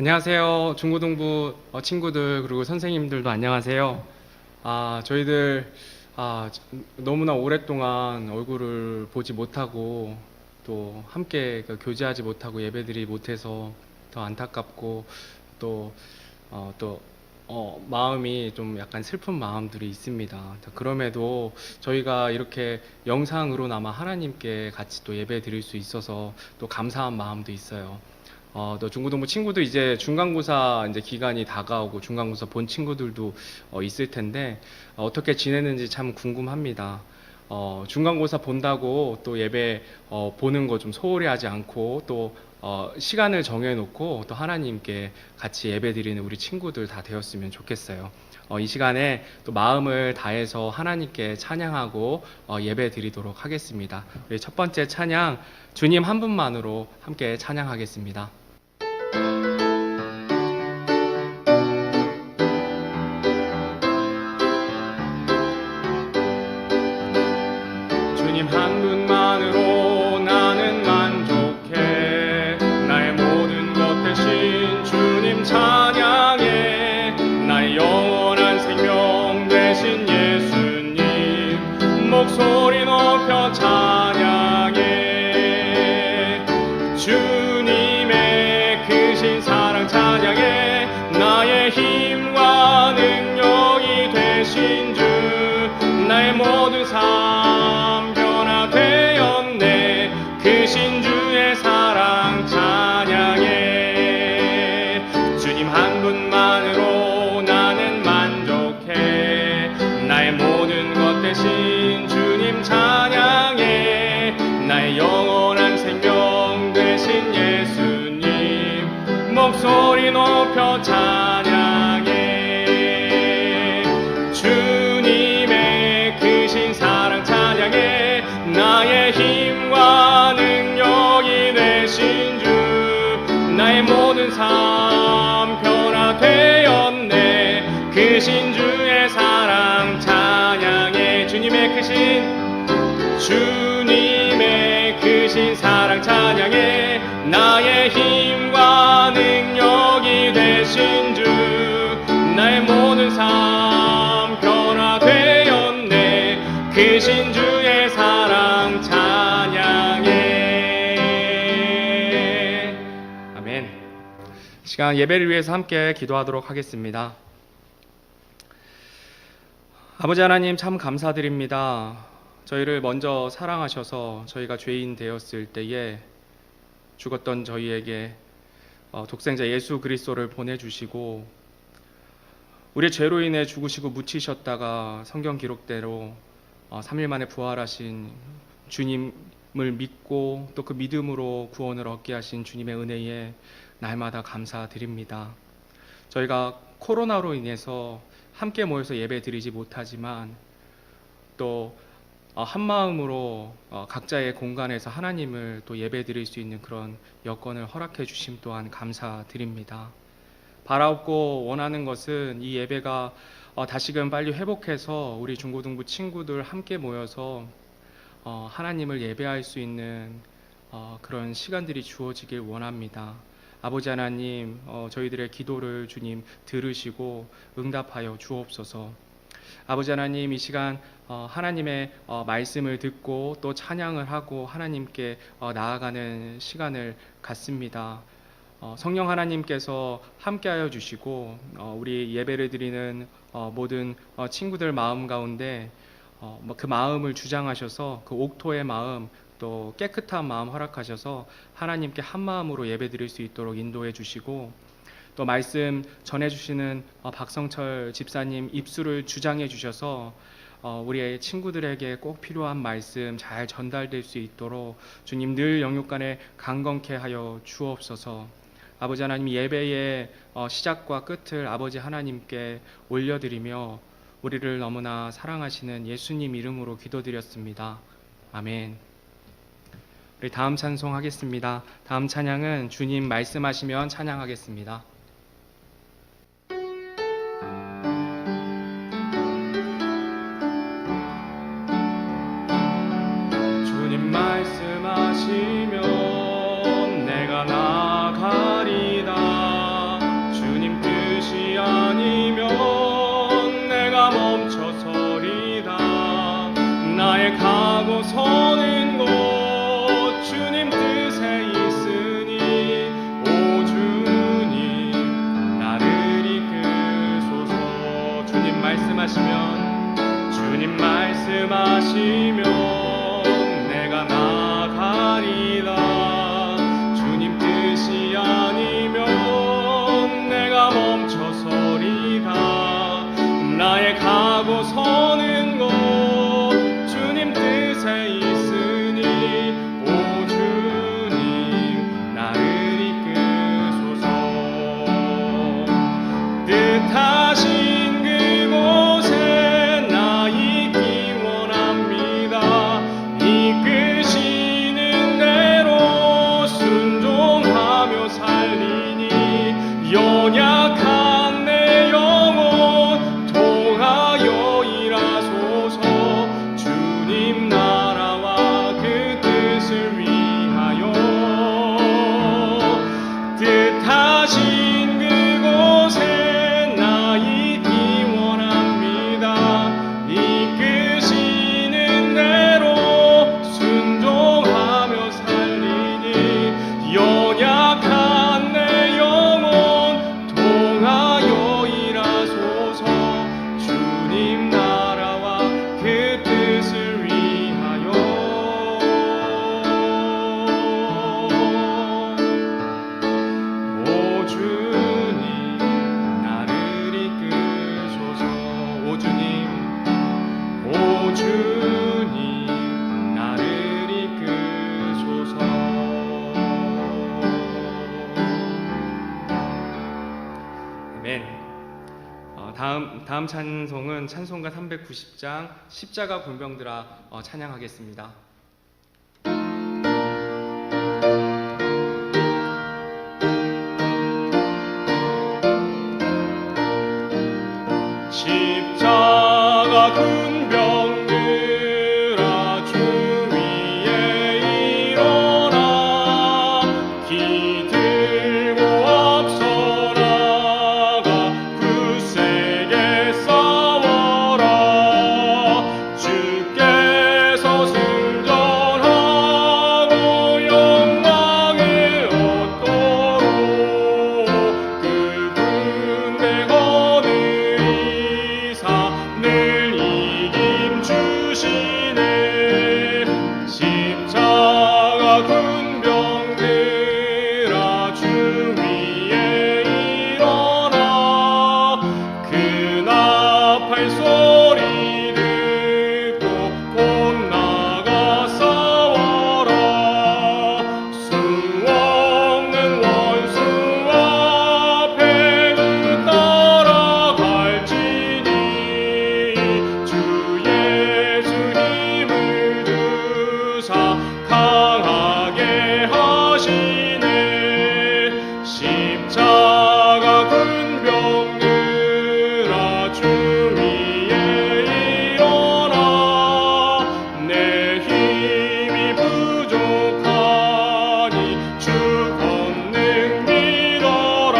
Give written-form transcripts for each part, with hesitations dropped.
안녕하세요. 중고등부 친구들 그리고 선생님들도 안녕하세요. 저희들 너무나 오랫동안 얼굴을 보지 못하고 또 함께 교제하지 못하고 예배드리지 못해서 더 안타깝고 또 마음이 좀 약간 슬픈 마음들이 있습니다. 그럼에도 저희가 이렇게 영상으로나마 하나님께 같이 또 예배 드릴 수 있어서 또 감사한 마음도 있어요. 또 중고등부 친구들 이제 중간고사 이제 기간이 다가오고 중간고사 본 친구들도 있을 텐데 어떻게 지내는지 참 궁금합니다. 중간고사 본다고 또 예배 보는 거 좀 소홀히 하지 않고 또 시간을 정해놓고 또 하나님께 같이 예배 드리는 우리 친구들 다 되었으면 좋겠어요. 이 시간에 또 마음을 다해서 하나님께 찬양하고 예배 드리도록 하겠습니다. 우리 첫 번째 찬양 주님 한 분만으로 함께 찬양하겠습니다. 주님 한 분만으로 나는 만족해. 나의 모든 것 대신 주님 찬양해. 나의 영원한 생명 되신 예수님 목소리 높여 찬양해. 주님의 크신 사랑 찬양해. 나의 힘과 능력이 되신 주 나의 모든 삶 변화되었네. 크신 주의 사랑 찬양해. 주님 한 분만으로 나는 만족해. 나의 모든 것 대신 주님 찬양해. 나의 영원한 생명 되신 예수님 목소리 높여 찬양해. 주님의 크신 사랑 찬양해. 나의 힘과 능력이 되신 주 나의 모든 삶 변화되었네. 크신 주의 사랑 찬양해. 주님의 크신 사랑 찬양해. 나의 힘과 능력이 되신 주 나의 모든 삶 변화되었네. 크신 주의 사랑 찬양해. 아멘. 시간 예배를 위해서 함께 기도하도록 하겠습니다. 아버지 하나님 참 감사드립니다. 저희를 먼저 사랑하셔서 저희가 죄인 되었을 때에 죽었던 저희에게 독생자 예수 그리스도를 보내주시고 우리의 죄로 인해 죽으시고 묻히셨다가 성경 기록대로 3일 만에 부활하신 주님을 믿고 또 그 믿음으로 구원을 얻게 하신 주님의 은혜에 날마다 감사드립니다. 저희가 코로나로 인해서 함께 모여서 예배 드리지 못하지만 또 한마음으로 각자의 공간에서 하나님을 또 예배 드릴 수 있는 그런 여건을 허락해 주심 또한 감사드립니다. 바라옵고 원하는 것은 이 예배가 다시금 빨리 회복해서 우리 중고등부 친구들 함께 모여서 하나님을 예배할 수 있는 그런 시간들이 주어지길 원합니다. 아버지 하나님, 저희들의 기도를 주님 들으시고 응답하여 주옵소서. 아버지 하나님, 이 시간 하나님의 말씀을 듣고 또 찬양을 하고 하나님께 나아가는 시간을 갖습니다. 성령 하나님께서 함께하여 주시고 우리 예배를 드리는 모든 친구들 마음 가운데 그 마음을 주장하셔서 그 옥토의 마음 또 깨끗한 마음 허락하셔서 하나님께 한 마음으로 예배 드릴 수 있도록 인도해 주시고 또 말씀 전해주시는 박성철 집사님 입술을 주장해 주셔서 우리의 친구들에게 꼭 필요한 말씀 잘 전달될 수 있도록 주님 늘 영육간에 강건케 하여 주옵소서. 아버지 하나님 예배의 시작과 끝을 아버지 하나님께 올려드리며 우리를 너무나 사랑하시는 예수님 이름으로 기도드렸습니다. 아멘. 우리 다음 찬송하겠습니다. 다음 찬양은 주님 말씀하시면 찬양하겠습니다. 주님 말씀하시면 내가 나가리다. 나의 가고 서는 곳 주님 뜻에 있으니 오 주님 나를 이끄소서. 주님 말씀하시면 내가 나가리라. 주님 뜻이 아니면 내가 멈춰서리라. 나의 가고 서는 곳 주님 뜻에 있으니 오 주님 나를 이끄소서. 뜻하신 그곳에 나 있기 원합니다. 이끄시는 대로 순종하며 살리니 연약한 내 영혼 통하여 일하소서. 주님 나라와 그 뜻을 위하여 뜻하신 그곳에 나 있기 원합니다. 이끄시는 대로 순종하며 살리니 연약한 내 영혼 통하여 일하소서. 주님 나라와 그 뜻을 위하여 오 주님 나를 이끄소서. 오 주님 나를 이끄소서. 아멘. 다음 찬송은 찬송가 390장 십자가 군병들아 찬양하겠습니다. 십자가 군병들아 주 위에 일어나 기 들고 앞서 나가 굳세게 싸워라. 주께서 승전하고 영광을 얻도록 그 군대 거느리사 늘 이김 주시네. 십자가 군병들아 주 위에 일어나 그 나팔 소리 듣고 곧 나가 싸워라. 수 없는 원수 앞에 따라갈지니 주 예수님을 두사 강하게 하시네. 십자가 군병들아 주 위에 일어나 내 힘이 부족하니 주 권능 믿어라.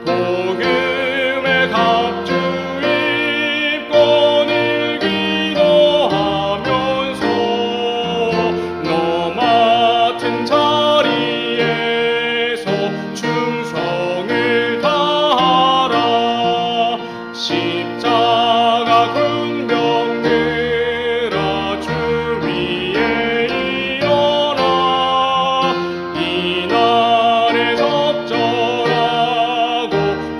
복음의 갑주 입고 늘 기도하면서 너 맡은 자리에서 충성을 다하라. 십자가 군병들아 주 위에 일어나 이날에 적절하고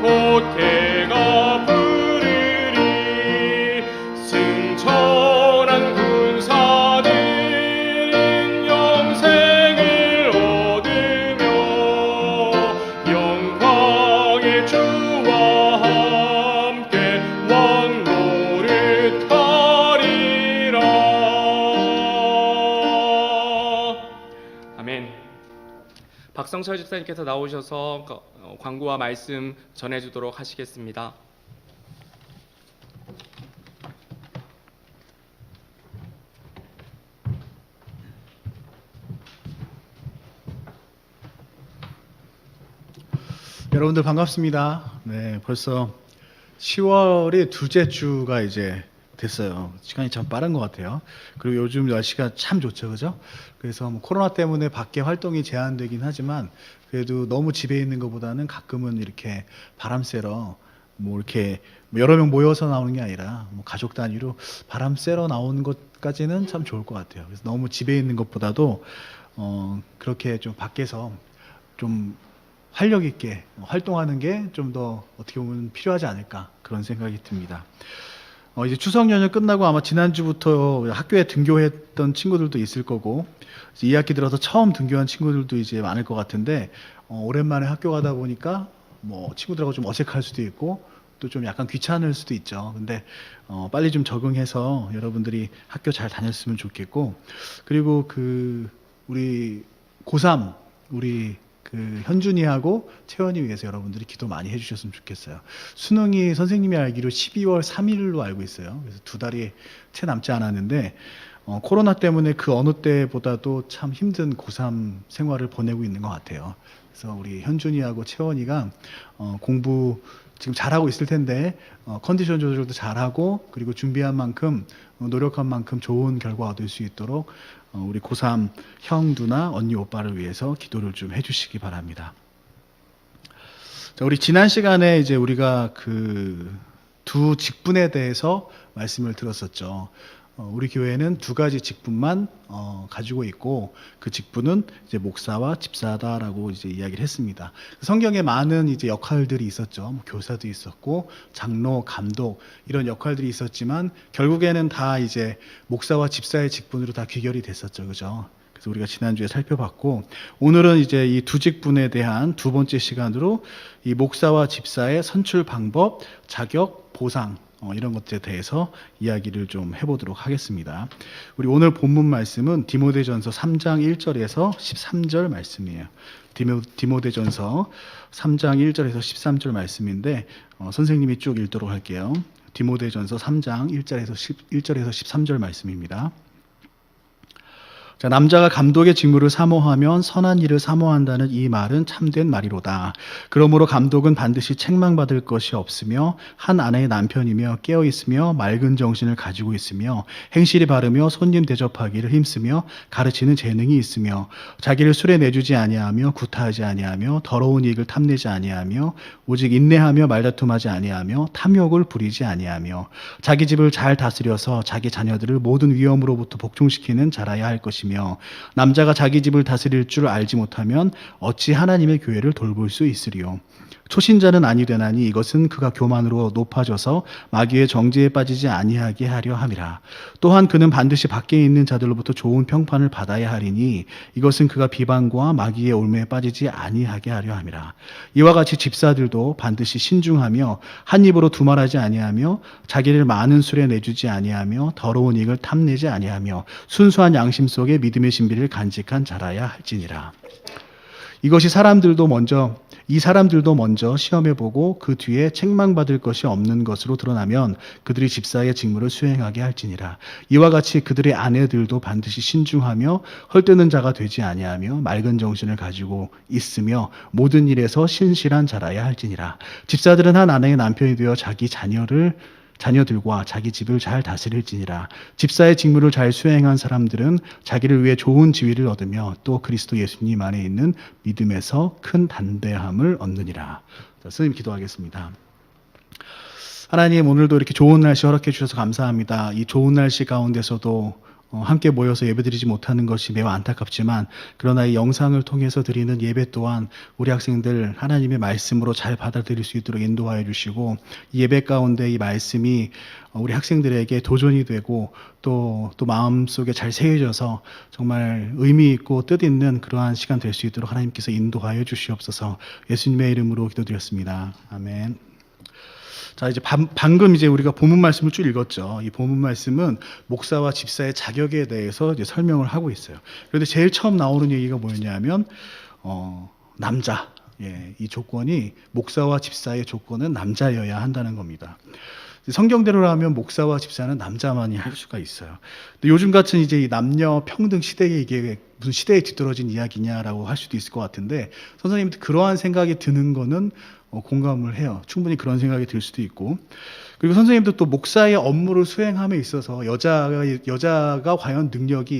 곧 해가 부르리. 승천한 군사들은 영생을 얻으며 영광의 주와 함께 왕노를 타리라. 아멘. 박성철 집사님께서 나오셔서 광고와 말씀 전해주도록 하시겠습니다. 여러분들 반갑습니다. 네, 벌써 10월이 둘째 주가 이제 됐어요. 시간이 참 빠른 것 같아요. 그리고 요즘 날씨가 참 좋죠, 그죠? 그래서 뭐 코로나 때문에 밖에 활동이 제한되긴 하지만 그래도 너무 집에 있는 것보다는 가끔은 이렇게 바람 쐬러 뭐 이렇게 뭐 여러 명 모여서 나오는 게 아니라 뭐 가족 단위로 바람 쐬러 나오는 것까지는 참 좋을 것 같아요. 그래서 너무 집에 있는 것보다도 그렇게 좀 밖에서 좀 활력 있게 활동하는 게 좀 더 어떻게 보면 필요하지 않을까 그런 생각이 듭니다. 이제 추석 연휴 끝나고 아마 지난주부터 학교에 등교했던 친구들도 있을 거고, 이제 2학기 들어서 처음 등교한 친구들도 이제 많을 것 같은데, 오랜만에 학교 가다 보니까 뭐 친구들하고 좀 어색할 수도 있고, 또 좀 약간 귀찮을 수도 있죠. 근데, 빨리 좀 적응해서 여러분들이 학교 잘 다녔으면 좋겠고, 그리고 우리 고3, 우리 현준이하고 채원이 위해서 여러분들이 기도 많이 해주셨으면 좋겠어요. 수능이 선생님이 알기로 12월 3일로 알고 있어요. 그래서 2달이 채 남지 않았는데 코로나 때문에 그 어느 때보다도 참 힘든 고3 생활을 보내고 있는 것 같아요. 그래서 우리 현준이하고 채원이가 공부 지금 잘하고 있을 텐데 컨디션 조절도 잘하고 그리고 준비한 만큼 노력한 만큼 좋은 결과 얻을 수 있도록 우리 고3 형, 누나, 언니, 오빠를 위해서 기도를 좀 해주시기 바랍니다. 자, 우리 지난 시간에 이제 우리가 두 직분에 대해서 말씀을 들었었죠. 우리 교회는 두 가지 직분만 가지고 있고 그 직분은 이제 목사와 집사다라고 이제 이야기를 했습니다. 성경에 많은 이제 역할들이 있었죠. 뭐 교사도 있었고 장로, 감독 이런 역할들이 있었지만 결국에는 다 이제 목사와 집사의 직분으로 다 귀결이 됐었죠, 그죠? 그래서 우리가 지난주에 살펴봤고 오늘은 이제 이 두 직분에 대한 두 번째 시간으로 이 목사와 집사의 선출 방법, 자격, 보상 이런 것들에 대해서 이야기를 좀 해보도록 하겠습니다. 우리 오늘 본문 말씀은 디모데전서 3장 1절에서 13절 말씀이에요. 디모데전서 3장 1절에서 13절 말씀인데 선생님이 쭉 읽도록 할게요. 디모데전서 3장 1절에서 13절 말씀입니다. 자, 남자가 감독의 직무를 사모하면 선한 일을 사모한다는 이 말은 참된 말이로다. 그러므로 감독은 반드시 책망받을 것이 없으며 한 아내의 남편이며 깨어있으며 맑은 정신을 가지고 있으며 행실이 바르며 손님 대접하기를 힘쓰며 가르치는 재능이 있으며 자기를 술에 내주지 아니하며 구타하지 아니하며 더러운 이익을 탐내지 아니하며 오직 인내하며 말다툼하지 아니하며 탐욕을 부리지 아니하며 자기 집을 잘 다스려서 자기 자녀들을 모든 위험으로부터 복종시키는 자라야 할 것이며 남자가 자기 집을 다스릴 줄 알지 못하면 어찌 하나님의 교회를 돌볼 수 있으리요. 초신자는 아니 되나니 이것은 그가 교만으로 높아져서 마귀의 정죄에 빠지지 아니하게 하려 함이라. 또한 그는 반드시 밖에 있는 자들로부터 좋은 평판을 받아야 하리니 이것은 그가 비방과 마귀의 올매에 빠지지 아니하게 하려 함이라. 이와 같이 집사들도 반드시 신중하며 한 입으로 두말하지 아니하며 자기를 많은 술에 내주지 아니하며 더러운 이익을 탐내지 아니하며 순수한 양심 속에 믿음의 신비를 간직한 자라야 할지니라. 이 사람들도 먼저 시험해보고 그 뒤에 책망받을 것이 없는 것으로 드러나면 그들이 집사의 직무를 수행하게 할지니라. 이와 같이 그들의 아내들도 반드시 신중하며 헐뜯는 자가 되지 아니하며 맑은 정신을 가지고 있으며 모든 일에서 신실한 자라야 할지니라. 집사들은 한 아내의 남편이 되어 자기 자녀들과 자기 집을 잘 다스릴지니라. 집사의 직무를 잘 수행한 사람들은 자기를 위해 좋은 지위를 얻으며 또 그리스도 예수님 안에 있는 믿음에서 큰 담대함을 얻느니라. 자, 스님 기도하겠습니다. 하나님, 오늘도 이렇게 좋은 날씨 허락해 주셔서 감사합니다. 이 좋은 날씨 가운데서도 함께 모여서 예배드리지 못하는 것이 매우 안타깝지만 그러나 이 영상을 통해서 드리는 예배 또한 우리 학생들 하나님의 말씀으로 잘 받아들일 수 있도록 인도하여 주시고 이 예배 가운데 이 말씀이 우리 학생들에게 도전이 되고 또 마음속에 잘 새겨져서 정말 의미 있고 뜻 있는 그러한 시간 될 수 있도록 하나님께서 인도하여 주시옵소서. 예수님의 이름으로 기도드렸습니다. 아멘. 자, 이제 방금 이제 우리가 본문 말씀을 쭉 읽었죠. 이 본문 말씀은 목사와 집사의 자격에 대해서 이제 설명을 하고 있어요. 그런데 제일 처음 나오는 얘기가 뭐였냐면, 남자. 예, 이 조건이 목사와 집사의 조건은 남자여야 한다는 겁니다. 성경대로라면 목사와 집사는 남자만이 할 수가 있어요. 근데 요즘 같은 이제 이 남녀 평등 시대에 이게 무슨 시대에 뒤떨어진 이야기냐라고 할 수도 있을 것 같은데 선생님도 그러한 생각이 드는 거는 공감을 해요. 충분히 그런 생각이 들 수도 있고 그리고 선생님도 또 목사의 업무를 수행함에 있어서 여자가 과연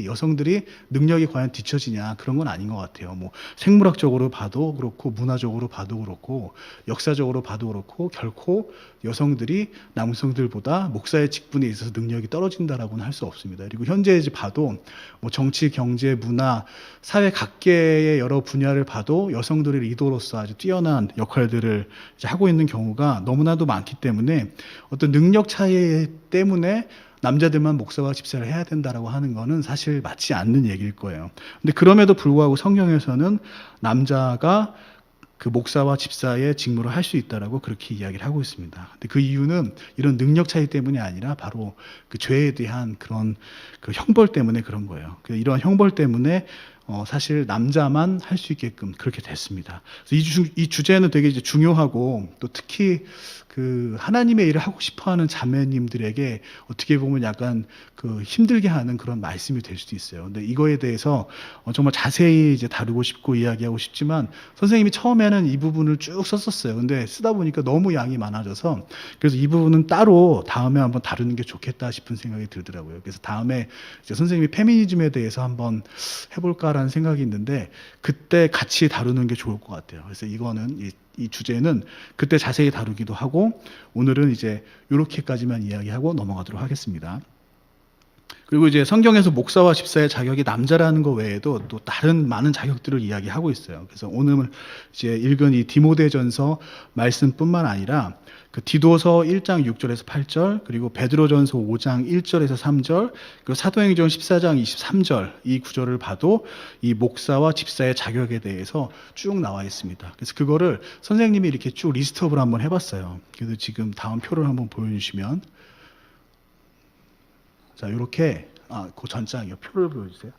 여성들이 능력이 과연 뒤처지냐, 그런 건 아닌 것 같아요. 뭐 생물학적으로 봐도 그렇고, 문화적으로 봐도 그렇고, 역사적으로 봐도 그렇고, 결코 여성들이 남성들보다 목사의 직분에 있어서 능력이 떨어진다라고는 할 수 없습니다. 그리고 현재 이제 봐도 뭐 정치, 경제, 문화, 사회 각계의 여러 분야를 봐도 여성들의 리더로서 아주 뛰어난 역할들을 이제 하고 있는 경우가 너무나도 많기 때문에, 어떤 능력 차이 때문에 남자들만 목사와 집사를 해야 된다라고 하는 거는 사실 맞지 않는 얘기일 거예요. 근데 그럼에도 불구하고 성경에서는 남자가 그 목사와 집사의 직무를 할 수 있다라고 그렇게 이야기를 하고 있습니다. 근데 그 이유는 이런 능력 차이 때문이 아니라 바로 그 죄에 대한 그런 그 형벌 때문에 그런 거예요. 이러한 형벌 때문에 사실 남자만 할 수 있게끔 그렇게 됐습니다. 그래서 이 주제는 되게 이제 중요하고, 또 특히 그 하나님의 일을 하고 싶어하는 자매님들에게 어떻게 보면 약간 그 힘들게 하는 그런 말씀이 될 수도 있어요. 근데 이거에 대해서 정말 자세히 이제 다루고 싶고 이야기하고 싶지만, 선생님이 처음에는 이 부분을 쭉 썼었어요. 근데 쓰다 보니까 너무 양이 많아져서, 그래서 이 부분은 따로 다음에 한번 다루는 게 좋겠다 싶은 생각이 들더라고요. 그래서 다음에 이제 선생님이 페미니즘에 대해서 한번 해볼까라는 생각이 있는데, 그때 같이 다루는 게 좋을 것 같아요. 그래서 이거는 이 주제는 그때 자세히 다루기도 하고, 오늘은 이제 이렇게까지만 이야기하고 넘어가도록 하겠습니다. 그리고 이제 성경에서 목사와 집사의 자격이 남자라는 것 외에도 또 다른 많은 자격들을 이야기하고 있어요. 그래서 오늘 이제 읽은 이 디모데전서 말씀뿐만 아니라 그 디도서 1장 6절에서 8절, 그리고 베드로전서 5장 1절에서 3절, 그리고 사도행전 14장 23절, 이 구절을 봐도 이 목사와 집사의 자격에 대해서 쭉 나와 있습니다. 그래서 그거를 선생님이 이렇게 쭉 리스트업을 한번 해봤어요. 그래서 지금 다음 표를 한번 보여주시면, 자, 이렇게, 그 전장이요. 표를 보여주세요.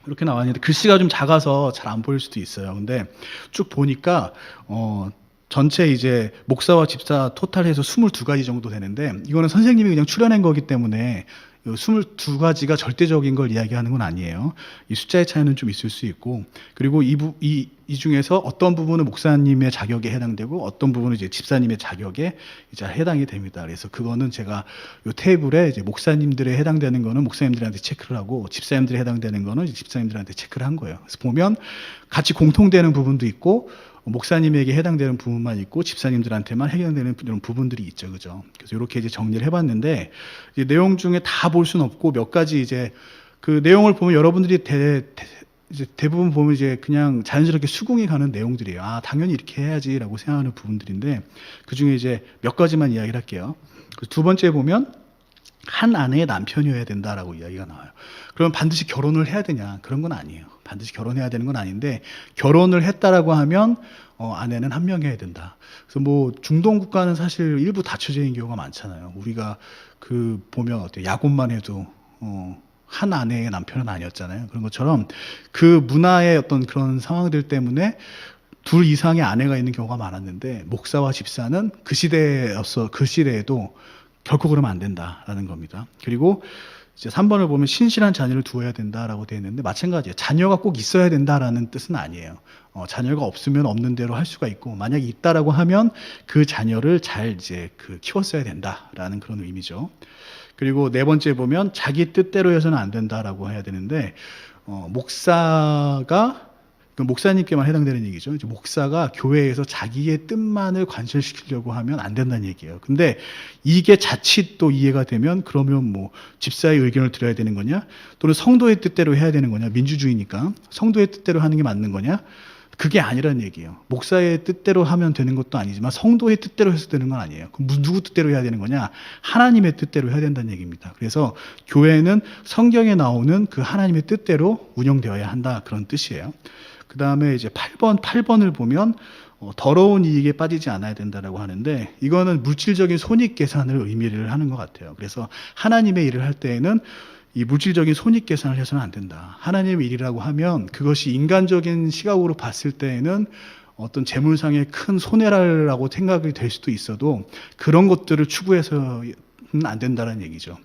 이렇게 나와 있는데 글씨가 좀 작아서 잘 안 보일 수도 있어요. 근데 쭉 보니까, 전체 이제 목사와 집사 토탈해서 22가지 정도 되는데, 이거는 선생님이 그냥 추려낸 거기 때문에 22가지가 절대적인 걸 이야기하는 건 아니에요. 이 숫자의 차이는 좀 있을 수 있고, 그리고 이 중에서 어떤 부분은 목사님의 자격에 해당되고 어떤 부분은 이제 집사님의 자격에 이제 해당이 됩니다. 그래서 그거는 제가 이 테이블에 이제 목사님들에 해당되는 거는 목사님들한테 체크를 하고, 집사님들에 해당되는 거는 이제 집사님들한테 체크를 한 거예요. 그래서 보면 같이 공통되는 부분도 있고, 목사님에게 해당되는 부분만 있고 집사님들한테만 해당되는 이런 부분들이 있죠, 그죠? 그래서 이렇게 이제 정리를 해봤는데, 이제 내용 중에 다 볼 수는 없고 몇 가지 이제 그 내용을 보면 여러분들이 이제 대부분 보면 이제 그냥 자연스럽게 수긍이 가는 내용들이에요. 당연히 이렇게 해야지라고 생각하는 부분들인데, 그 중에 이제 몇 가지만 이야기를 할게요. 두 번째 보면 한 아내의 남편이어야 된다라고 이야기가 나와요. 그러면 반드시 결혼을 해야 되냐? 그런 건 아니에요. 반드시 결혼해야 되는 건 아닌데, 결혼을 했다라고 하면 아내는 한 명이어야 된다. 그래서 뭐 중동 국가는 사실 일부 다처제인 경우가 많잖아요. 우리가 그 보면 어때요? 야곱만 해도 한 아내의 남편은 아니었잖아요. 그런 것처럼 그 문화의 어떤 그런 상황들 때문에 둘 이상의 아내가 있는 경우가 많았는데, 목사와 집사는 그 시대에도 결코 그러면 안 된다라는 겁니다. 그리고 이제 3번을 보면 신실한 자녀를 두어야 된다라고 되어 있는데, 마찬가지예요. 자녀가 꼭 있어야 된다라는 뜻은 아니에요. 자녀가 없으면 없는 대로 할 수가 있고, 만약에 있다라고 하면 그 자녀를 잘 이제 키웠어야 된다라는 그런 의미죠. 그리고 네 번째 보면 자기 뜻대로 해서는 안 된다라고 해야 되는데, 목사님께만 해당되는 얘기죠. 이제 목사가 교회에서 자기의 뜻만을 관철시키려고 하면 안 된다는 얘기예요. 근데 이게 자칫 또 이해가 되면, 그러면 뭐 집사의 의견을 들어야 되는 거냐? 또는 성도의 뜻대로 해야 되는 거냐? 민주주의니까 성도의 뜻대로 하는 게 맞는 거냐? 그게 아니라는 얘기예요. 목사의 뜻대로 하면 되는 것도 아니지만 성도의 뜻대로 해서 되는 건 아니에요. 그럼 누구 뜻대로 해야 되는 거냐? 하나님의 뜻대로 해야 된다는 얘기입니다. 그래서 교회는 성경에 나오는 그 하나님의 뜻대로 운영되어야 한다, 그런 뜻이에요. 그 다음에 이제 8번을 보면 더러운 이익에 빠지지 않아야 된다라고 하는데, 이거는 물질적인 손익계산을 의미를 하는 것 같아요. 그래서 하나님의 일을 할 때에는 이 물질적인 손익계산을 해서는 안 된다. 하나님의 일이라고 하면 그것이 인간적인 시각으로 봤을 때에는 어떤 재물상의 큰 손해라고 생각이 될 수도 있어도, 그런 것들을 추구해서는 안 된다는 얘기죠.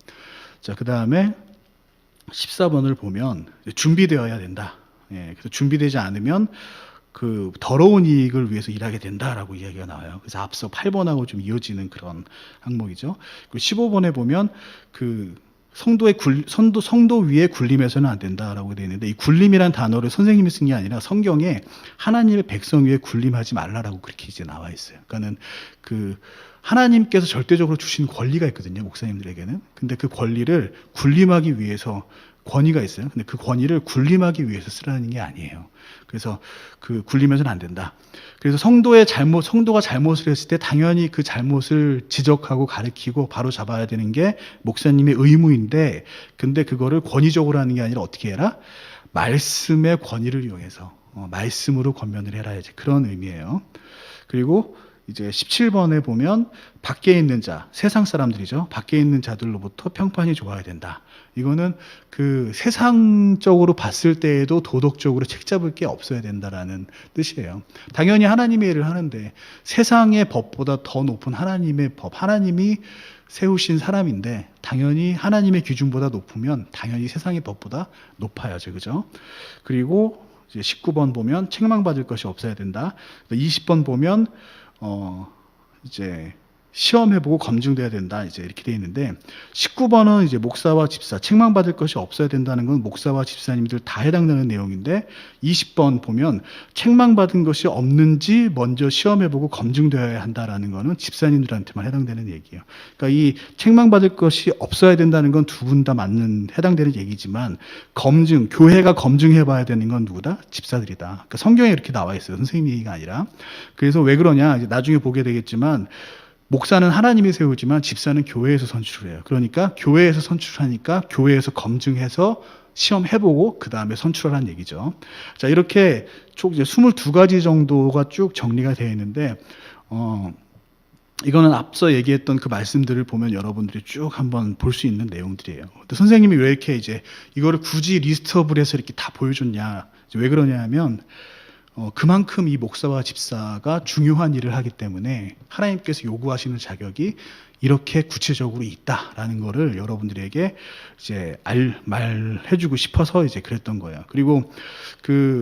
자, 그 다음에 14번을 보면 준비되어야 된다. 그래서 준비되지 않으면 그 더러운 이익을 위해서 일하게 된다라고 이야기가 나와요. 그래서 앞서 8번하고 좀 이어지는 그런 항목이죠. 그리고 15번에 보면 그 성도 위에 굴림해서는 안 된다라고 되어 있는데, 이 굴림이란 단어를 선생님이 쓴 게 아니라 성경에 하나님의 백성 위에 굴림하지 말라라고 그렇게 이제 나와 있어요. 그러니까는 그 하나님께서 절대적으로 주신 권리가 있거든요, 목사님들에게는. 근데 그 권리를 굴림하기 위해서 권위가 있어요. 근데 그 권위를 굴림하기 위해서 쓰라는 게 아니에요. 그래서 그 굴리면서는 안 된다. 그래서 성도가 잘못을 했을 때 당연히 그 잘못을 지적하고 가르치고 바로 잡아야 되는 게 목사님의 의무인데, 근데 그거를 권위적으로 하는 게 아니라 어떻게 해라? 말씀의 권위를 이용해서 말씀으로 권면을 해라, 이제 그런 의미예요. 그리고 이제 17번에 보면 밖에 있는 자, 세상 사람들이죠. 밖에 있는 자들로부터 평판이 좋아야 된다. 이거는 그 세상적으로 봤을 때에도 도덕적으로 책잡을 게 없어야 된다라는 뜻이에요. 당연히 하나님의 일을 하는데 세상의 법보다 더 높은 하나님의 법, 하나님이 세우신 사람인데 당연히 하나님의 기준보다 높으면 당연히 세상의 법보다 높아야죠. 그죠? 그리고 이제 19번 보면 책망받을 것이 없어야 된다. 20번 보면 이제 시험해보고 검증돼야 된다. 이제 이렇게 돼 있는데, 19번은 이제 목사와 집사, 책망받을 것이 없어야 된다는 건 목사와 집사님들 다 해당되는 내용인데, 20번 보면 책망받은 것이 없는지 먼저 시험해보고 검증되어야 한다라는 거는 집사님들한테만 해당되는 얘기예요. 그러니까 이 책망받을 것이 없어야 된다는 건 두 분 다 해당되는 얘기지만, 교회가 검증해봐야 되는 건 누구다? 집사들이다. 그러니까 성경에 이렇게 나와 있어요. 선생님 얘기가 아니라. 그래서 왜 그러냐? 이제 나중에 보게 되겠지만, 목사는 하나님이 세우지만 집사는 교회에서 선출을 해요. 그러니까 교회에서 선출하니까 교회에서 검증해서 시험해보고 그 다음에 선출하라는 얘기죠. 자, 이렇게 총 이제 22가지 정도가 쭉 정리가 되어 있는데, 이거는 앞서 얘기했던 그 말씀들을 보면 여러분들이 쭉 한번 볼 수 있는 내용들이에요. 근데 선생님이 왜 이렇게 이제 이거를 굳이 리스트업을 해서 이렇게 다 보여줬냐? 왜 그러냐 하면, 그만큼 이 목사와 집사가 중요한 일을 하기 때문에 하나님께서 요구하시는 자격이 이렇게 구체적으로 있다라는 거를 여러분들에게 이제 말해주고 싶어서 이제 그랬던 거예요. 그리고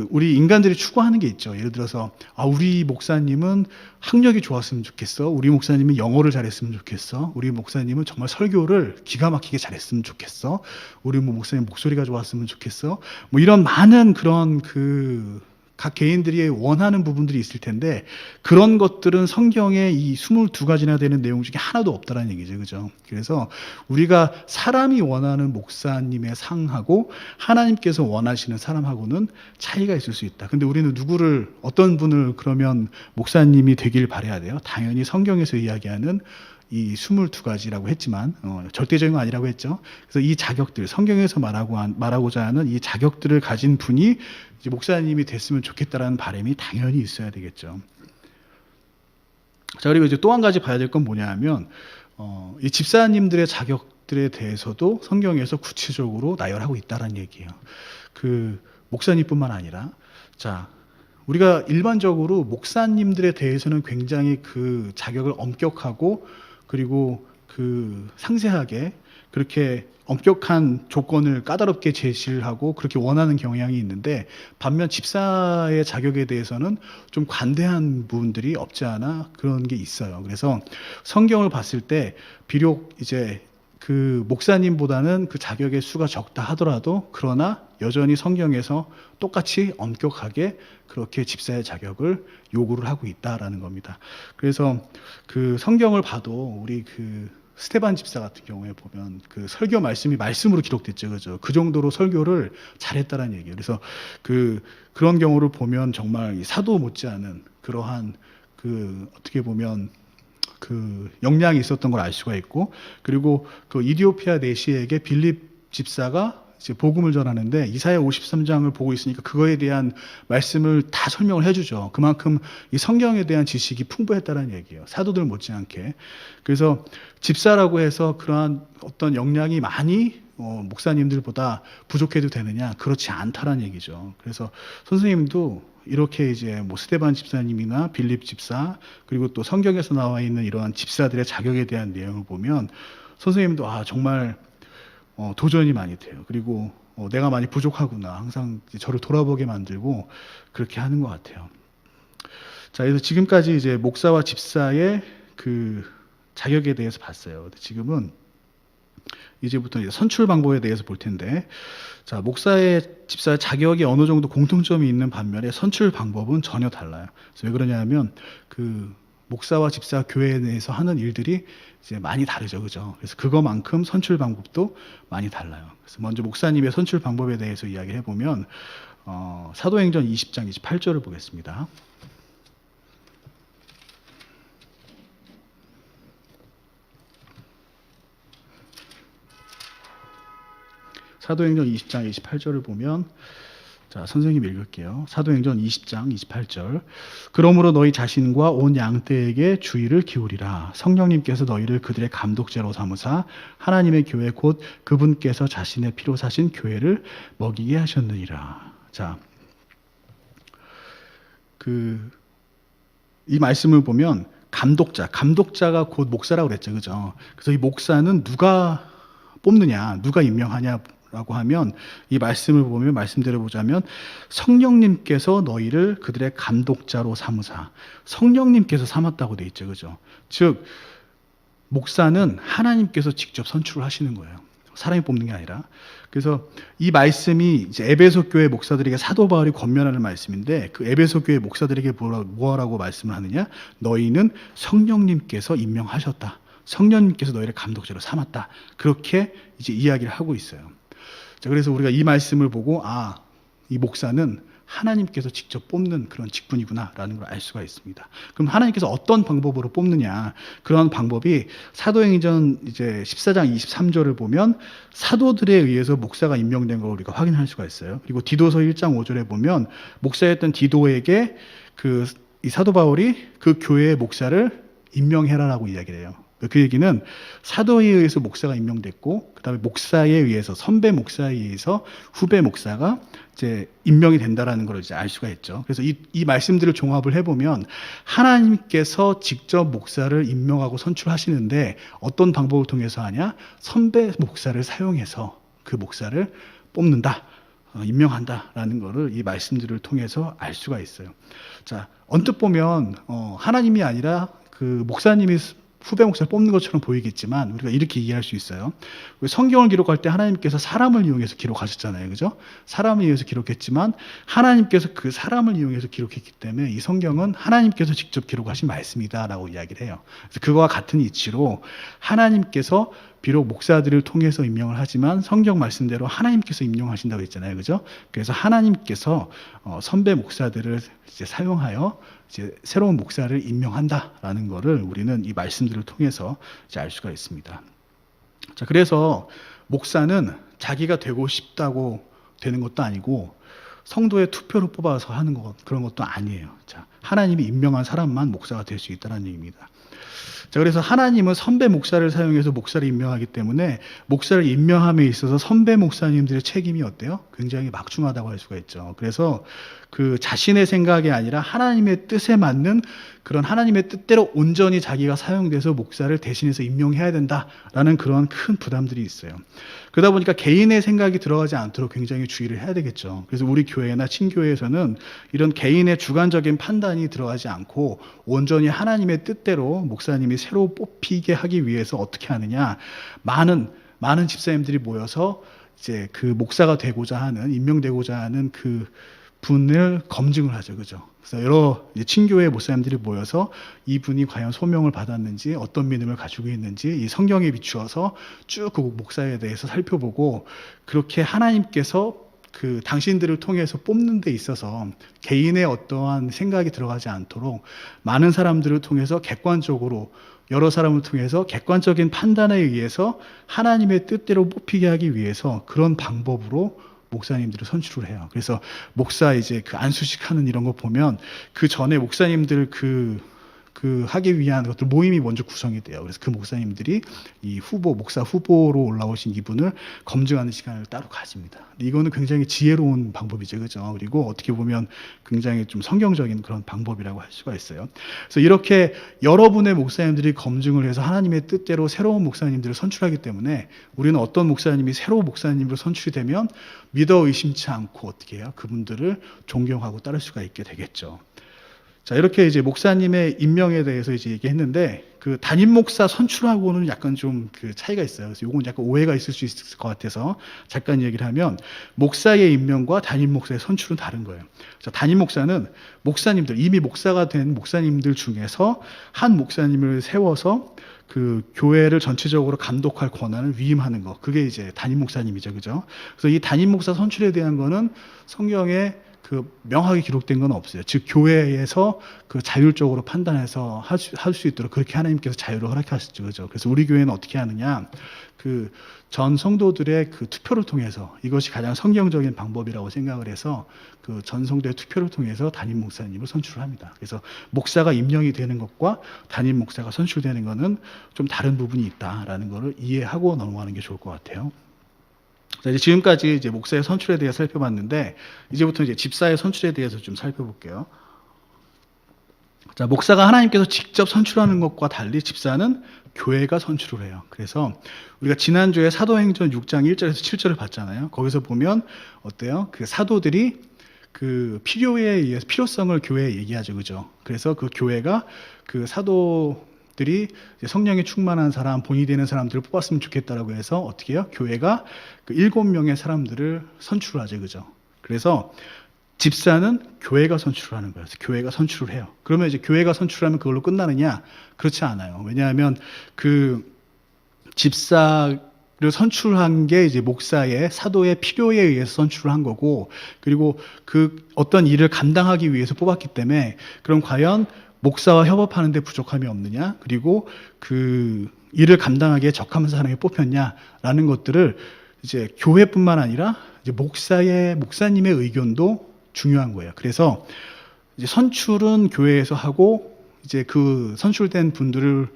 우리 인간들이 추구하는 게 있죠. 예를 들어서, 우리 목사님은 학력이 좋았으면 좋겠어. 우리 목사님은 영어를 잘했으면 좋겠어. 우리 목사님은 정말 설교를 기가 막히게 잘했으면 좋겠어. 우리 목사님 목소리가 좋았으면 좋겠어. 뭐 이런 많은 그런 각 개인들이 원하는 부분들이 있을 텐데, 그런 것들은 성경에 이 22가지나 되는 내용 중에 하나도 없다라는 얘기죠. 그죠? 그래서 우리가 사람이 원하는 목사님의 상하고 하나님께서 원하시는 사람하고는 차이가 있을 수 있다. 근데 우리는 어떤 분을 그러면 목사님이 되길 바라야 돼요? 당연히 성경에서 이야기하는 이 22가지라고 했지만 절대적인 건 아니라고 했죠. 그래서 이 자격들, 성경에서 말하고자 하는 이 자격들을 가진 분이 이제 목사님이 됐으면 좋겠다라는 바람이 당연히 있어야 되겠죠. 자, 그리고 이제 또 한 가지 봐야 될 건 뭐냐 하면, 이 집사님들의 자격들에 대해서도 성경에서 구체적으로 나열하고 있다는 얘기예요. 목사님뿐만 아니라, 자, 우리가 일반적으로 목사님들에 대해서는 굉장히 그 자격을 엄격하고 그리고 상세하게 그렇게 엄격한 조건을 까다롭게 제시를 하고 그렇게 원하는 경향이 있는데, 반면 집사의 자격에 대해서는 좀 관대한 부분들이 없지 않아 그런 게 있어요. 그래서 성경을 봤을 때 비록 이제 목사님보다는 그 자격의 수가 적다 하더라도, 그러나 여전히 성경에서 똑같이 엄격하게 그렇게 집사의 자격을 요구를 하고 있다라는 겁니다. 그래서 성경을 봐도 우리 스테반 집사 같은 경우에 보면 설교 말씀이 말씀으로 기록됐죠. 그죠? 그 정도로 설교를 잘했다라는 얘기예요. 그래서 그런 경우를 보면 정말 사도 못지않은 그러한 어떻게 보면 역량이 있었던 걸 알 수가 있고, 그리고 이디오피아 내시에게 빌립 집사가 이제 복음을 전하는데 이사야 53장을 보고 있으니까 그거에 대한 말씀을 다 설명을 해주죠. 그만큼 이 성경에 대한 지식이 풍부했다는 얘기예요. 사도들 못지않게. 그래서 집사라고 해서 그러한 어떤 역량이 많이 목사님들보다 부족해도 되느냐? 그렇지 않다라는 얘기죠. 그래서 선생님도 이렇게 이제 스데반 집사님이나 빌립 집사, 그리고 또 성경에서 나와 있는 이러한 집사들의 자격에 대한 내용을 보면 선생님도 정말 도전이 많이 돼요. 그리고 내가 많이 부족하구나. 항상 저를 돌아보게 만들고 그렇게 하는 것 같아요. 자, 그래서 지금까지 이제 목사와 집사의 그 자격에 대해서 봤어요. 근데 지금은 이제부터 이제 선출 방법에 대해서 볼 텐데, 자, 목사의 집사의 자격이 어느 정도 공통점이 있는 반면에 선출 방법은 전혀 달라요. 그래서 왜 그러냐면 그 목사와 집사 교회 내에서 하는 일들이 이제 많이 다르죠, 그죠? 그래서 그거만큼 선출 방법도 많이 달라요. 그래서 먼저 목사님의 선출 방법에 대해서 이야기를 해보면 사도행전 20장 28절을 보겠습니다. 사도행전 20장 28절을 보면, 자, 선생님 읽을게요. 사도행전 20장 28절. 그러므로 너희 자신과 온 양떼에게 주의를 기울이라. 성령님께서 너희를 그들의 감독자로 삼으사 하나님의 교회 곧 그분께서 자신의 피로 사신 교회를 먹이게 하셨느니라. 자, 이 말씀을 보면 감독자가 곧 목사라고 그랬죠, 그죠? 그래서 이 목사는 누가 뽑느냐, 누가 임명하냐라고 하면 이 말씀을 보면 말씀대로 보자면 성령님께서 너희를 그들의 감독자로 삼으사, 성령님께서 삼았다고 돼 있죠, 그죠? 즉 목사는 하나님께서 직접 선출을 하시는 거예요. 사람이 뽑는 게 아니라. 그래서 이 말씀이 이제 에베소 교회 목사들에게 사도 바울이 권면하는 말씀인데, 그 에베소 교회 목사들에게 뭐라고 말씀을 하느냐? 너희는 성령님께서 임명하셨다. 성령님께서 너희를 감독자로 삼았다. 그렇게 이제 이야기를 하고 있어요. 자, 그래서 우리가 이 말씀을 보고 이 목사는 하나님께서 직접 뽑는 그런 직분이구나라는 걸 알 수가 있습니다. 그럼 하나님께서 어떤 방법으로 뽑느냐? 그런 방법이 사도행전 이제 14장 23절을 보면 사도들에 의해서 목사가 임명된 걸 우리가 확인할 수가 있어요. 그리고 디도서 1장 5절에 보면 목사였던 디도에게 이 사도 바울이 그 교회의 목사를 임명해라라고 이야기를 해요. 그 얘기는 사도에 의해서 목사가 임명됐고, 그 다음에 목사에 의해서, 선배 목사에 의해서 후배 목사가 이제 임명이 된다라는 걸 이제 알 수가 있죠. 그래서 이 말씀들을 종합을 해보면 하나님께서 직접 목사를 임명하고 선출하시는데 어떤 방법을 통해서 하냐? 선배 목사를 사용해서 그 목사를 뽑는다. 임명한다라는 것을 이 말씀들을 통해서 알 수가 있어요. 자, 언뜻 보면 하나님이 아니라 그 목사님이 후배 목사를 뽑는 것처럼 보이겠지만 우리가 이렇게 이해할 수 있어요. 성경을 기록할 때 하나님께서 사람을 이용해서 기록하셨잖아요. 그죠? 사람을 이용해서 기록했지만 하나님께서 그 사람을 이용해서 기록했기 때문에 이 성경은 하나님께서 직접 기록하신 말씀이다라고 이야기를 해요. 그래서 그거와 같은 이치로 하나님께서 비록 목사들을 통해서 임명을 하지만 성경 말씀대로 하나님께서 임명하신다고 했잖아요. 그죠? 그래서 하나님께서 선배 목사들을 이제 사용하여 이제 새로운 목사를 임명한다라는 것을 우리는 이 말씀들을 통해서 이제 알 수가 있습니다. 자, 그래서 목사는 자기가 되고 싶다고 되는 것도 아니고 성도의 투표로 뽑아서 하는 그런 것도 아니에요. 자, 하나님이 임명한 사람만 목사가 될 수 있다는 얘기입니다. 자, 그래서 하나님은 선배 목사를 사용해서 목사를 임명하기 때문에 목사를 임명함에 있어서 선배 목사님들의 책임이 어때요? 굉장히 막중하다고 할 수가 있죠. 그래서 그 자신의 생각이 아니라 하나님의 뜻에 맞는 그런 하나님의 뜻대로 온전히 자기가 사용돼서 목사를 대신해서 임명해야 된다라는 그런 큰 부담들이 있어요. 그러다 보니까 개인의 생각이 들어가지 않도록 굉장히 주의를 해야 되겠죠. 그래서 우리 교회나 친교회에서는 이런 개인의 주관적인 판단이 들어가지 않고 온전히 하나님의 뜻대로 목사님이 새로 뽑히게 하기 위해서 어떻게 하느냐? 많은 집사님들이 모여서 이제 그 목사가 되고자 하는, 임명되고자 하는 그 분을 검증을 하죠. 그죠? 그래서 여러 친교회 목사님들이 모여서 이분이 과연 소명을 받았는지, 어떤 믿음을 가지고 있는지 이 성경에 비추어서 쭉 그 목사에 대해서 살펴보고, 그렇게 하나님께서 그 당신들을 통해서 뽑는 데 있어서 개인의 어떠한 생각이 들어가지 않도록 많은 사람들을 통해서 객관적으로, 여러 사람을 통해서 객관적인 판단에 의해서 하나님의 뜻대로 뽑히게 하기 위해서 그런 방법으로 목사님들을 선출을 해요. 그래서 목사 이제 그 안수식 하는 이런 거 보면 그 전에 목사님들 그 하기 위한 것들 모임이 먼저 구성이 돼요. 그래서 그 목사님들이 이 목사 후보로 올라오신 이분을 검증하는 시간을 따로 가집니다. 근데 이거는 굉장히 지혜로운 방법이죠. 그죠? 그리고 어떻게 보면 굉장히 좀 성경적인 그런 방법이라고 할 수가 있어요. 그래서 이렇게 여러분의 목사님들이 검증을 해서 하나님의 뜻대로 새로운 목사님들을 선출하기 때문에 우리는 어떤 목사님이 새로운 목사님으로 선출이 되면 믿어 의심치 않고 어떻게 해요? 그분들을 존경하고 따를 수가 있게 되겠죠. 자, 이렇게 이제 목사님의 임명에 대해서 이제 얘기했는데, 그 담임 목사 선출하고는 약간 좀 그 차이가 있어요. 그래서 요건 약간 오해가 있을 수 있을 것 같아서 잠깐 얘기를 하면, 목사의 임명과 담임 목사의 선출은 다른 거예요. 자, 담임 목사는 목사님들, 이미 목사가 된 목사님들 중에서 한 목사님을 세워서 그 교회를 전체적으로 감독할 권한을 위임하는 거. 그게 이제 담임 목사님이죠. 그죠? 그래서 이 담임 목사 선출에 대한 거는 성경에 그 명확하게 기록된 건 없어요. 즉 교회에서 그 자율적으로 판단해서 할 수 있도록 그렇게 하나님께서 자유를 허락하셨죠. 그죠? 그래서 우리 교회는 어떻게 하느냐? 그 전 성도들의 그 투표를 통해서, 이것이 가장 성경적인 방법이라고 생각을 해서 그 전 성도의 투표를 통해서 담임 목사님을 선출을 합니다. 그래서 목사가 임명이 되는 것과 담임 목사가 선출되는 것은 좀 다른 부분이 있다라는 것을 이해하고 넘어가는 게 좋을 것 같아요. 자, 이제 지금까지 이제 목사의 선출에 대해 살펴봤는데, 이제부터 이제 집사의 선출에 대해서 좀 살펴볼게요. 자, 목사가 하나님께서 직접 선출하는 것과 달리 집사는 교회가 선출을 해요. 그래서 우리가 지난주에 사도행전 6장 1절에서 7절을 봤잖아요. 거기서 보면 어때요? 그 사도들이 그 필요에 의해서 필요성을 교회에 얘기하죠. 그죠? 그래서 그 교회가 그 사도들이 성령에 충만한 사람, 본이 되는 사람들을 뽑았으면 좋겠다라고 해서 어떻게 해요? 교회가 그 7명의 사람들을 선출을 하죠. 그죠? 그래서 집사는 교회가 선출을 하는 거예요. 그래서 교회가 선출을 해요. 그러면 이제 교회가 선출하면 그걸로 끝나느냐? 그렇지 않아요. 왜냐하면 그 집사를 선출한 게 이제 목사의 사도의 필요에 의해서 선출을 한 거고, 그리고 그 어떤 일을 감당하기 위해서 뽑았기 때문에, 그럼 과연 목사와 협업하는데 부족함이 없느냐? 그리고 그 일을 감당하기에 적합한 사람이 뽑혔냐라는 것들을 이제 교회뿐만 아니라 이제 목사님의 의견도 중요한 거예요. 그래서 이제 선출은 교회에서 하고, 이제 그 선출된 분들을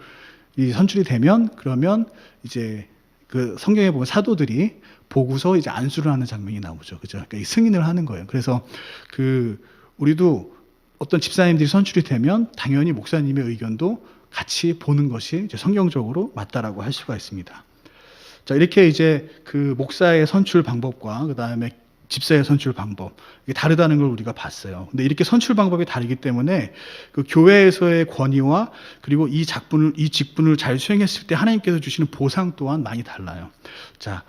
선출이 되면, 그러면 이제 그 성경에 보면 사도들이 보고서 이제 안수를 하는 장면이 나오죠. 그죠? 그러니까 이 승인을 하는 거예요. 그래서 그 우리도 어떤 집사님들이 선출이 되면 당연히 목사님의 의견도 같이 보는 것이 이제 성경적으로 맞다라고 할 수가 있습니다. 자, 이렇게 이제 그 목사의 선출 방법과 그 다음에 집사의 선출 방법, 이게 다르다는 걸 우리가 봤어요. 근데 이렇게 선출 방법이 다르기 때문에 그 교회에서의 권위와 그리고 이 직분을 잘 수행했을 때 하나님께서 주시는 보상 또한 많이 달라요. 자,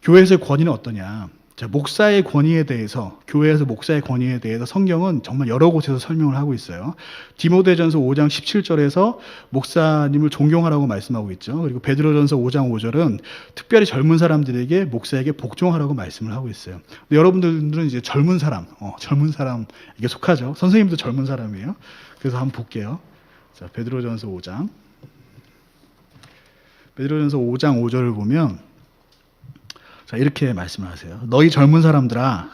교회에서의 권위는 어떠냐? 자, 목사의 권위에 대해서, 교회에서 목사의 권위에 대해서 성경은 정말 여러 곳에서 설명을 하고 있어요. 디모데전서 5장 17절에서 목사님을 존경하라고 말씀하고 있죠. 그리고 베드로전서 5장 5절은 특별히 젊은 사람들에게 목사에게 복종하라고 말씀을 하고 있어요. 근데 여러분들은 이제 젊은 사람에게 속하죠. 선생님도 젊은 사람이에요. 그래서 한번 볼게요. 자, 베드로전서 5장 5절을 보면, 자, 이렇게 말씀을 하세요. 너희 젊은 사람들아,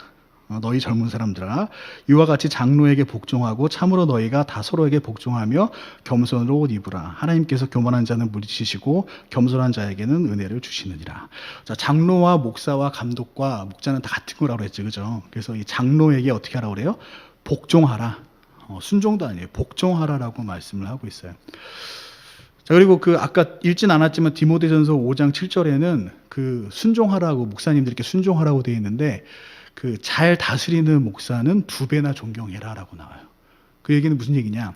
이와 같이 장로에게 복종하고 참으로 너희가 다 서로에게 복종하며 겸손으로 옷 입으라. 하나님께서 교만한 자는 물리치시고 겸손한 자에게는 은혜를 주시느니라. 자, 장로와 목사와 감독과 목자는 다 같은 거라고 했죠. 그죠? 그래서 이 장로에게 어떻게 하라고 그래요? 복종하라. 순종도 아니에요. 복종하라라고 말씀을 하고 있어요. 자, 그리고 그 아까 읽진 않았지만 디모데전서 5장 7절에는 그 순종하라고, 목사님들께 순종하라고 되어 있는데, 그 잘 다스리는 목사는 2배나 존경해라라고 나와요. 그 얘기는 무슨 얘기냐?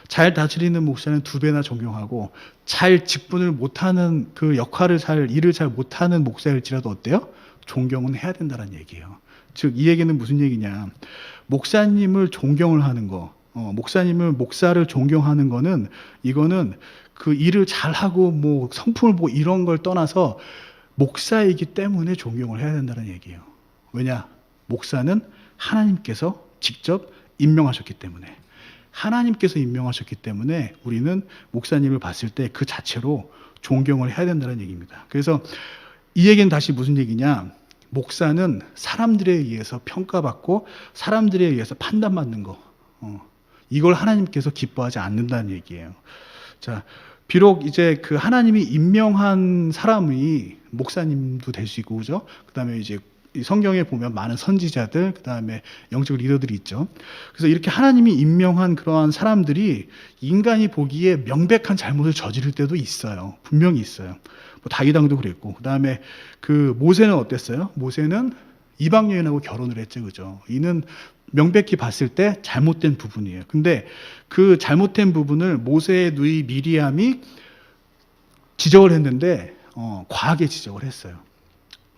잘 다스리는 목사는 2배나 존경하고, 잘 직분을 못하는, 그 일을 잘 못하는 목사일지라도 어때요? 존경은 해야 된다는 얘기예요. 즉, 이 얘기는 무슨 얘기냐? 목사님을 존경을 하는 거, 목사를 존경하는 거는, 이거는 그 일을 잘하고 뭐 성품을 보고 이런 걸 떠나서 목사이기 때문에 존경을 해야 된다는 얘기예요. 왜냐? 목사는 하나님께서 직접 임명하셨기 때문에, 우리는 목사님을 봤을 때 그 자체로 존경을 해야 된다는 얘기입니다. 그래서 이 얘기는 다시 무슨 얘기냐? 목사는 사람들에 의해서 평가받고 사람들에 의해서 판단받는 거, 이걸 하나님께서 기뻐하지 않는다는 얘기예요. 자, 비록 이제 그 하나님이 임명한 사람이 목사님도 될 수 있고, 그죠? 그 다음에 이제 이 성경에 보면 많은 선지자들, 그 다음에 영적 리더들이 있죠. 그래서 이렇게 하나님이 임명한 그러한 사람들이 인간이 보기에 명백한 잘못을 저지를 때도 있어요. 분명히 있어요. 뭐 다윗 왕도 그랬고, 그 다음에 그 모세는 어땠어요? 모세는 이방 여인하고 결혼을 했죠, 그죠? 이는 명백히 봤을 때 잘못된 부분이에요. 근데 그 잘못된 부분을 모세의 누이 미리암이 지적을 했는데 과하게 지적을 했어요.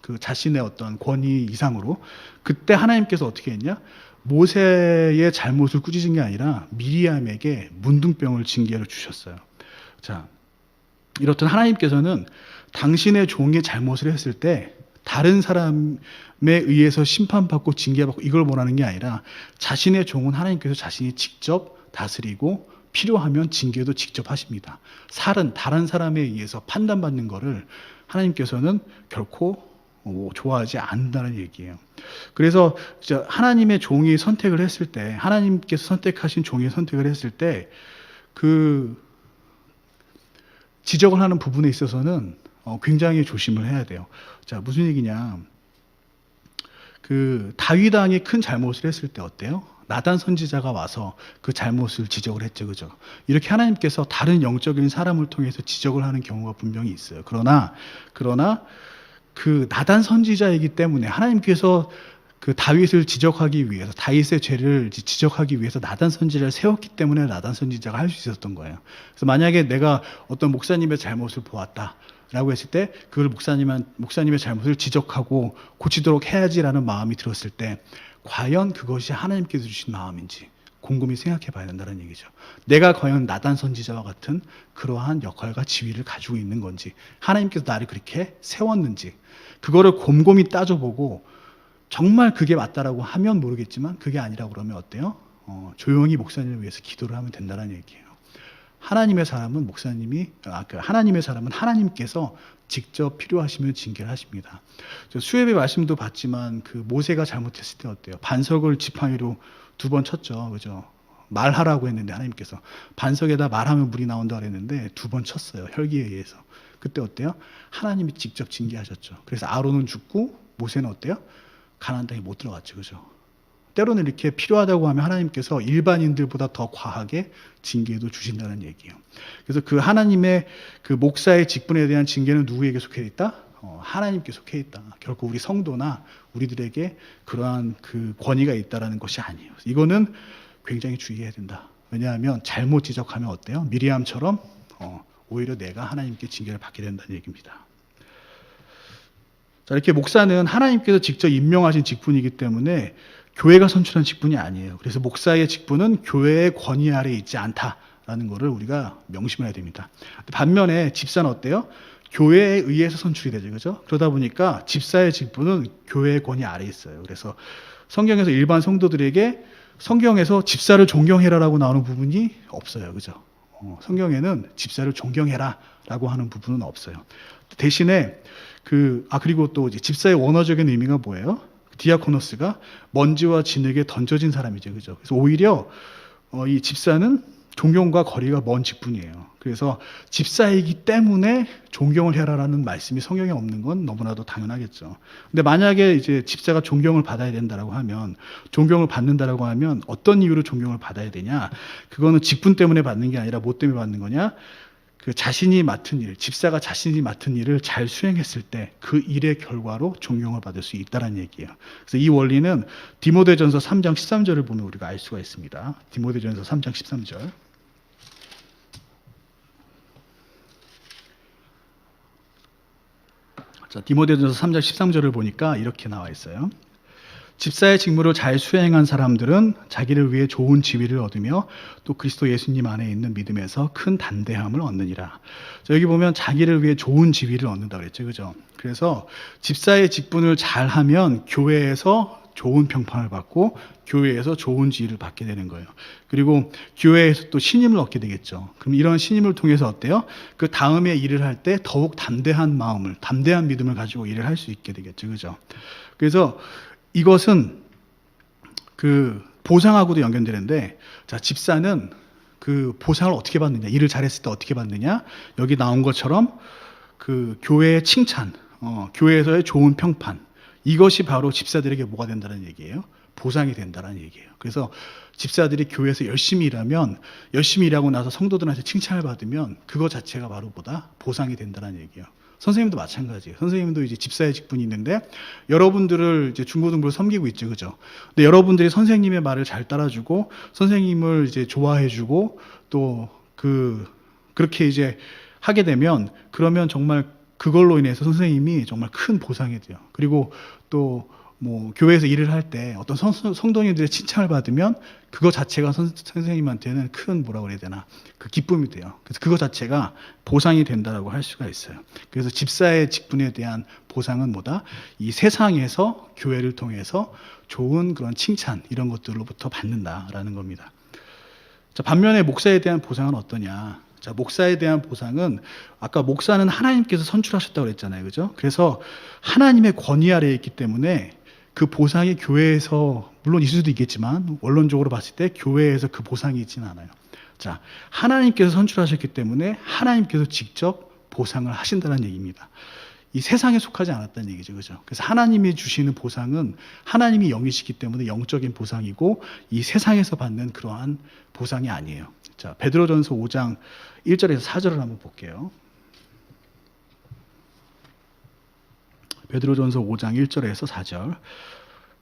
그 자신의 어떤 권위 이상으로. 그때 하나님께서 어떻게 했냐? 모세의 잘못을 꾸짖은 게 아니라 미리암에게 문둥병을 징계로 주셨어요. 자, 이렇듯 하나님께서는 당신의 종이 잘못을 했을 때 다른 사람에 의해서 심판받고 징계받고 이걸 원하는 게 아니라 자신의 종은 하나님께서 자신이 직접 다스리고 필요하면 징계도 직접 하십니다. 살은 다른 사람에 의해서 판단받는 거를 하나님께서는 결코 좋아하지 않는다는 얘기예요. 그래서 하나님의 종이 선택을 했을 때, 하나님께서 선택하신 종이 선택을 했을 때, 그 지적을 하는 부분에 있어서는 굉장히 조심을 해야 돼요. 자, 무슨 얘기냐? 그 다윗 왕이 큰 잘못을 했을 때 어때요? 나단 선지자가 와서 그 잘못을 지적을 했죠, 그죠? 이렇게 하나님께서 다른 영적인 사람을 통해서 지적을 하는 경우가 분명히 있어요. 그러나 그 나단 선지자이기 때문에 하나님께서 그 다윗을 지적하기 위해서, 다윗의 죄를 지적하기 위해서 나단 선지자를 세웠기 때문에 나단 선지자가 할 수 있었던 거예요. 그래서 만약에 내가 어떤 목사님의 잘못을 보았다라고 했을 때 그걸 목사님의 잘못을 지적하고 고치도록 해야지라는 마음이 들었을 때 과연 그것이 하나님께서 주신 마음인지 곰곰이 생각해 봐야 된다는 얘기죠. 내가 과연 나단 선지자와 같은 그러한 역할과 지위를 가지고 있는 건지, 하나님께서 나를 그렇게 세웠는지, 그거를 곰곰이 따져보고 정말 그게 맞다라고 하면 모르겠지만 그게 아니라고 그러면 어때요? 조용히 목사님을 위해서 기도를 하면 된다는 얘기예요. 하나님의 사람은 하나님의 사람은 하나님께서 직접 필요하시면 징계를 하십니다. 수협의 말씀도 봤지만 그 모세가 잘못했을 때 어때요? 반석을 지팡이로 2번 쳤죠, 그죠? 말하라고 했는데 하나님께서 반석에다 말하면 물이 나온다 그랬는데 2번 쳤어요, 혈기에 의해서. 그때 어때요? 하나님이 직접 징계하셨죠. 그래서 아론은 죽고 모세는 어때요? 가나안 땅에 못 들어갔죠, 그죠? 때로는 이렇게 필요하다고 하면 하나님께서 일반인들보다 더 과하게 징계도 주신다는 얘기예요. 그래서 그 하나님의 그 목사의 직분에 대한 징계는 누구에게 속해 있다? 하나님께 속해 있다. 결코 우리 성도나 우리들에게 그러한 그 권위가 있다라는 것이 아니에요. 이거는 굉장히 주의해야 된다. 왜냐하면 잘못 지적하면 어때요? 미리암처럼 오히려 내가 하나님께 징계를 받게 된다는 얘기입니다. 자, 이렇게 목사는 하나님께서 직접 임명하신 직분이기 때문에 교회가 선출한 직분이 아니에요. 그래서 목사의 직분은 교회의 권위 아래에 있지 않다라는 것을 우리가 명심해야 됩니다. 반면에 집사는 어때요? 교회에 의해서 선출이 되죠, 그죠? 그러다 보니까 집사의 직분은 교회의 권위 아래에 있어요. 그래서 성경에서 일반 성도들에게 성경에서 집사를 존경해라라고 나오는 부분이 없어요, 그죠? 성경에는 집사를 존경해라라고 하는 부분은 없어요. 대신에 그리고 또 이제 집사의 원어적인 의미가 뭐예요? 디아코노스가 먼지와 진흙에 던져진 사람이죠, 그죠? 그래서 오히려 이 집사는 존경과 거리가 먼 직분이에요. 그래서 집사이기 때문에 존경을 해라라는 말씀이 성경에 없는 건 너무나도 당연하겠죠. 근데 만약에 이제 집사가 존경을 받아야 된다라고 하면, 존경을 받는다라고 하면 어떤 이유로 존경을 받아야 되냐? 그거는 직분 때문에 받는 게 아니라 뭐 때문에 받는 거냐? 그 자신이 맡은 일, 집사가 자신이 맡은 일을 잘 수행했을 때 그 일의 결과로 존경을 받을 수 있다는 얘기예요. 그래서 이 원리는 디모데전서 3장 13절을 보면 우리가 알 수가 있습니다. 디모데전서 3장 13절. 자, 디모데전서 3장 13절을 보니까 이렇게 나와 있어요. 집사의 직무를 잘 수행한 사람들은 자기를 위해 좋은 지위를 얻으며 또 그리스도 예수님 안에 있는 믿음에서 큰 담대함을 얻느니라. 자, 여기 보면 자기를 위해 좋은 지위를 얻는다 그랬죠, 그죠? 그래서 집사의 직분을 잘하면 교회에서 좋은 평판을 받고 교회에서 좋은 지위를 받게 되는 거예요. 그리고 교회에서 또 신임을 얻게 되겠죠. 그럼 이런 신임을 통해서 어때요? 그 다음에 일을 할 때 더욱 담대한 마음을, 담대한 믿음을 가지고 일을 할 수 있게 되겠죠, 그죠? 그래서 이것은 그 보상하고도 연결되는데, 자, 집사는 그 보상을 어떻게 받느냐, 일을 잘했을 때 어떻게 받느냐, 여기 나온 것처럼 그 교회의 칭찬, 교회에서의 좋은 평판, 이것이 바로 집사들에게 뭐가 된다는 얘기예요? 보상이 된다는 얘기예요. 그래서 집사들이 교회에서 열심히 일하면, 열심히 일하고 나서 성도들한테 칭찬을 받으면 그거 자체가 바로 보상이 된다는 얘기예요. 선생님도 마찬가지예요. 선생님도 이제 집사의 직분이 있는데 여러분들을 이제 중고등부를 섬기고 있죠, 그죠? 근데 여러분들이 선생님의 말을 잘 따라주고 선생님을 이제 좋아해주고 또 그렇게 이제 하게 되면 그러면 정말 그걸로 인해서 선생님이 정말 큰 보상이 돼요. 그리고 또 뭐 교회에서 일을 할 때 어떤 성도님들의 칭찬을 받으면 그거 자체가 선생님한테는 큰 뭐라고 그래야 되나 그 기쁨이 돼요. 그래서 그거 자체가 보상이 된다라고 할 수가 있어요. 그래서 집사의 직분에 대한 보상은 뭐다? 이 세상에서 교회를 통해서 좋은 그런 칭찬 이런 것들로부터 받는다라는 겁니다. 자, 반면에 목사에 대한 보상은 어떠냐? 자, 목사에 대한 보상은 아까 목사는 하나님께서 선출하셨다고 그랬잖아요. 그죠? 그래서 하나님의 권위 아래에 있기 때문에 그 보상이 교회에서 물론 있을 수도 있겠지만 원론적으로 봤을 때 교회에서 그 보상이 있지는 않아요. 자, 하나님께서 선출하셨기 때문에 하나님께서 직접 보상을 하신다는 얘기입니다. 이 세상에 속하지 않았다는 얘기죠. 그죠? 그래서 하나님이 주시는 보상은 하나님이 영이시기 때문에 영적인 보상이고 이 세상에서 받는 그러한 보상이 아니에요. 자, 베드로전서 5장 1절에서 4절을 한번 볼게요. 베드로전서 5장 1절에서 4절.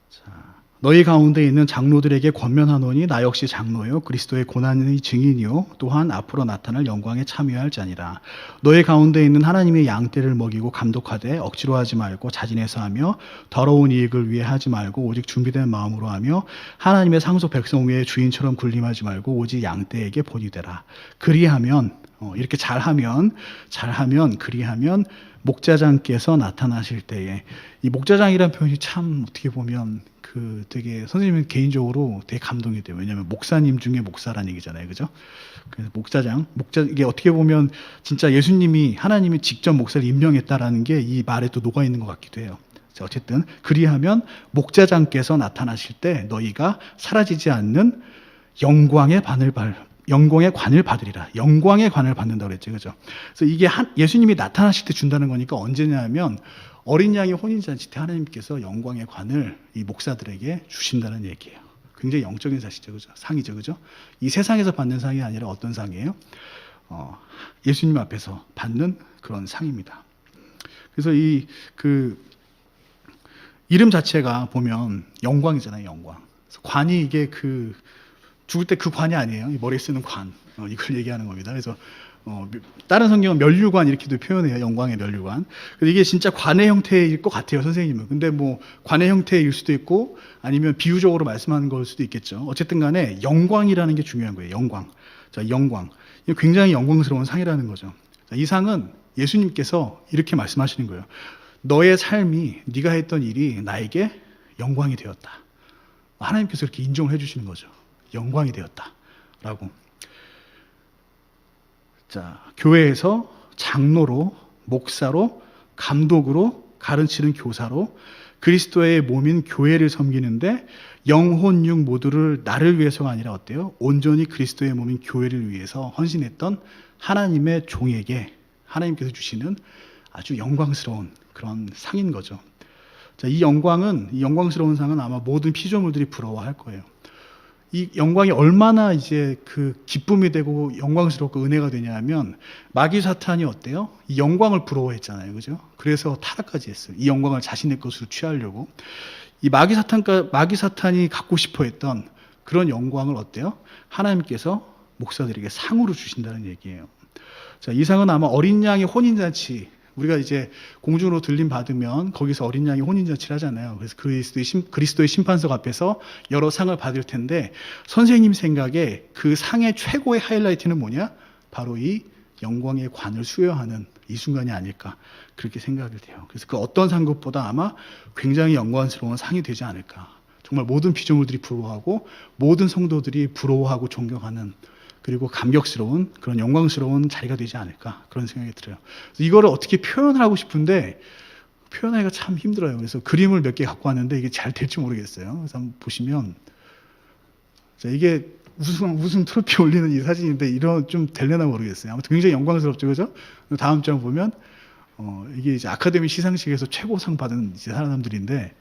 자, 너희 가운데 있는 장로들에게 권면하노니 나 역시 장로요 그리스도의 고난의 증인이요 또한 앞으로 나타날 영광에 참여할 자니라. 너희 가운데 있는 하나님의 양떼를 먹이고 감독하되 억지로 하지 말고 자진해서 하며 더러운 이익을 위해 하지 말고 오직 준비된 마음으로 하며 하나님의 상속 백성 위에 주인처럼 군림하지 말고 오직 양떼에게 본이 되라. 그리하면 이렇게 잘하면 그리하면 목자장께서 나타나실 때에 이 목자장이라는 표현이 참 어떻게 보면 되게 선생님은 개인적으로 되게 감동이 돼요. 왜냐하면 목사님 중에 목사란 얘기잖아요, 그죠? 그래서 목자 이게 어떻게 보면 진짜 예수님이 하나님이 직접 목사를 임명했다라는 게 이 말에 또 녹아 있는 것 같기도 해요. 자, 어쨌든 그리하면 목자장께서 나타나실 때 너희가 사라지지 않는 영광의 관을 받으리라. 영광의 관을 받는다고 그랬죠. 그죠? 그래서 이게 예수님이 나타나실 때 준다는 거니까 언제냐면 어린 양의 혼인잔치 때 하나님께서 영광의 관을 이 목사들에게 주신다는 얘기예요. 굉장히 영적인 사실이죠. 그죠? 상이죠. 그죠? 이 세상에서 받는 상이 아니라 어떤 상이에요? 예수님 앞에서 받는 그런 상입니다. 그래서 이름 자체가 보면 영광이잖아요. 영광. 그래서 관이 이게 죽을 때 그 관이 아니에요. 머리에 쓰는 관. 이걸 얘기하는 겁니다. 그래서 다른 성경은 면류관 이렇게도 표현해요. 영광의 면류관. 근데 이게 진짜 관의 형태일 것 같아요. 선생님은. 근데 뭐 관의 형태일 수도 있고 아니면 비유적으로 말씀하는 걸 수도 있겠죠. 어쨌든 간에 영광이라는 게 중요한 거예요. 영광. 자, 영광. 이게 굉장히 영광스러운 상이라는 거죠. 자, 이 상은 예수님께서 이렇게 말씀하시는 거예요. 너의 삶이 네가 했던 일이 나에게 영광이 되었다. 하나님께서 이렇게 인정을 해주시는 거죠. 영광이 되었다라고. 자, 교회에서 장로로, 목사로, 감독으로, 가르치는 교사로 그리스도의 몸인 교회를 섬기는데 영혼 육 모두를 나를 위해서가 아니라 어때요? 온전히 그리스도의 몸인 교회를 위해서 헌신했던 하나님의 종에게 하나님께서 주시는 아주 영광스러운 그런 상인 거죠. 자, 이 영광스러운 상은 아마 모든 피조물들이 부러워할 거예요. 이 영광이 얼마나 이제 기쁨이 되고 영광스럽고 은혜가 되냐면 마귀 사탄이 어때요? 이 영광을 부러워했잖아요. 그죠? 그래서 타락까지 했어요. 이 영광을 자신의 것으로 취하려고. 이 마귀 사탄이 갖고 싶어 했던 그런 영광을 어때요? 하나님께서 목사들에게 상으로 주신다는 얘기예요. 자, 이 상은 아마 어린 양의 혼인잔치, 우리가 이제 공중으로 들림 받으면 거기서 어린 양이 혼인잔치를 하잖아요. 그래서 그리스도의 심판석 앞에서 여러 상을 받을 텐데 선생님 생각에 그 상의 최고의 하이라이트는 뭐냐? 바로 이 영광의 관을 수여하는 이 순간이 아닐까 그렇게 생각이 돼요. 그래서 그 어떤 상급보다 아마 굉장히 영광스러운 상이 되지 않을까. 정말 모든 피조물들이 부러워하고 모든 성도들이 부러워하고 존경하는 그리고 감격스러운 그런 영광스러운 자리가 되지 않을까 그런 생각이 들어요. 그래서 이거를 어떻게 표현하고 싶은데 표현하기가 참 힘들어요. 그래서 그림을 몇 개 갖고 왔는데 이게 잘 될지 모르겠어요. 그래서 한번 보시면 자, 이게 우승 트로피 올리는 이 사진인데 이런 좀 될려나 모르겠어요. 아무튼 굉장히 영광스럽죠, 그죠? 다음 장 보면 이게 이제 아카데미 시상식에서 최고상 받은 이제 사람들인데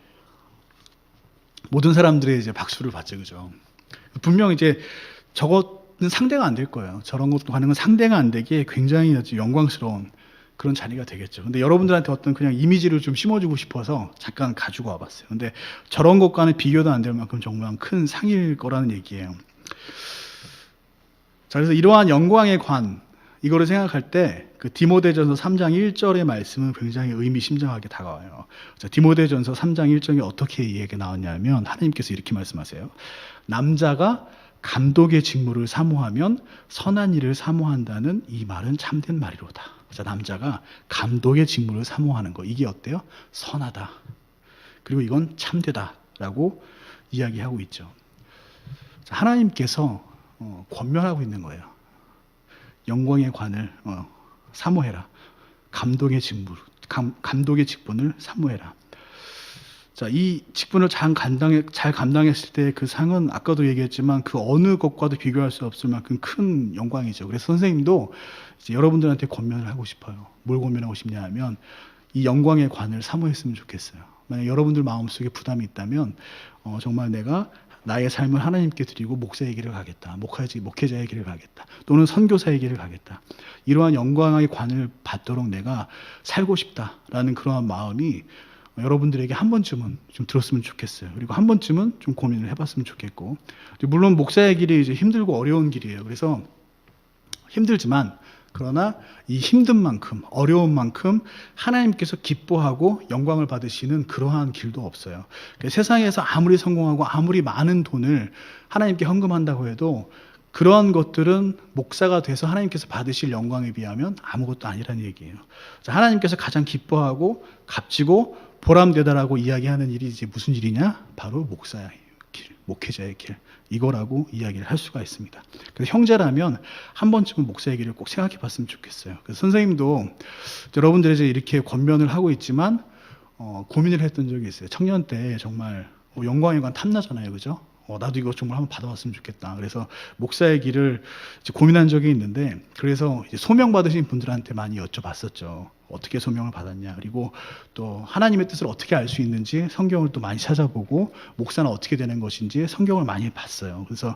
모든 사람들의 이제 박수를 받죠, 그죠? 분명 이제 저것 상대가 안 될 거예요. 저런 것도 하는 건 상대가 안 되기에 굉장히 아주 영광스러운 그런 자리가 되겠죠. 근데 여러분들한테 어떤 그냥 이미지를 좀 심어주고 싶어서 잠깐 가지고 와봤어요. 근데 저런 것과는 비교도 안 될 만큼 정말 큰 상일 거라는 얘기예요. 자, 그래서 이러한 영광의 관, 이거를 생각할 때 그 디모데전서 3장 1절의 말씀은 굉장히 의미심장하게 다가와요. 자, 디모데전서 3장 1절에 어떻게 이야기가 나왔냐면 하나님께서 이렇게 말씀하세요. 남자가 감독의 직무를 사모하면 선한 일을 사모한다는 이 말은 참된 말이로다. 자, 남자가 감독의 직무를 사모하는 거, 이게 어때요? 선하다. 그리고 이건 참되다라고 이야기하고 있죠. 자, 하나님께서 권면하고 있는 거예요. 영광의 관을 사모해라. 감독의 직분을 사모해라. 자, 이 직분을 잘 감당했을 때 그 상은 아까도 얘기했지만 그 어느 것과도 비교할 수 없을 만큼 큰 영광이죠. 그래서 선생님도 이제 여러분들한테 권면을 하고 싶어요. 뭘 권면하고 싶냐 하면 이 영광의 관을 사모했으면 좋겠어요. 만약 여러분들 마음속에 부담이 있다면 정말 내가 나의 삶을 하나님께 드리고 목사의 길을 가겠다. 목회자의 길을 가겠다. 또는 선교사의 길을 가겠다. 이러한 영광의 관을 받도록 내가 살고 싶다라는 그러한 마음이 여러분들에게 한 번쯤은 좀 들었으면 좋겠어요. 그리고 한 번쯤은 좀 고민을 해봤으면 좋겠고, 물론 목사의 길이 이제 힘들고 어려운 길이에요. 그래서 힘들지만 그러나 이 힘든 만큼 어려운 만큼 하나님께서 기뻐하고 영광을 받으시는 그러한 길도 없어요. 세상에서 아무리 성공하고 아무리 많은 돈을 하나님께 헌금한다고 해도 그러한 것들은 목사가 돼서 하나님께서 받으실 영광에 비하면 아무것도 아니라는 얘기예요. 하나님께서 가장 기뻐하고 값지고 보람되다라고 이야기하는 일이 이제 무슨 일이냐? 바로 목사의 길, 목회자의 길, 이거라고 이야기를 할 수가 있습니다. 그래서 형제라면 한 번쯤은 목사의 길을 꼭 생각해 봤으면 좋겠어요. 그래서 선생님도 여러분들이 이제 이렇게 권면을 하고 있지만 고민을 했던 적이 있어요. 청년 때 정말 영광의 관 탐나잖아요. 그죠? 나도 이거 정말 한번 받아봤으면 좋겠다. 그래서 목사의 길을 이제 고민한 적이 있는데, 그래서 이제 소명 받으신 분들한테 많이 여쭤봤었죠. 어떻게 소명을 받았냐. 그리고 또 하나님의 뜻을 어떻게 알 수 있는지 성경을 또 많이 찾아보고, 목사는 어떻게 되는 것인지 성경을 많이 봤어요. 그래서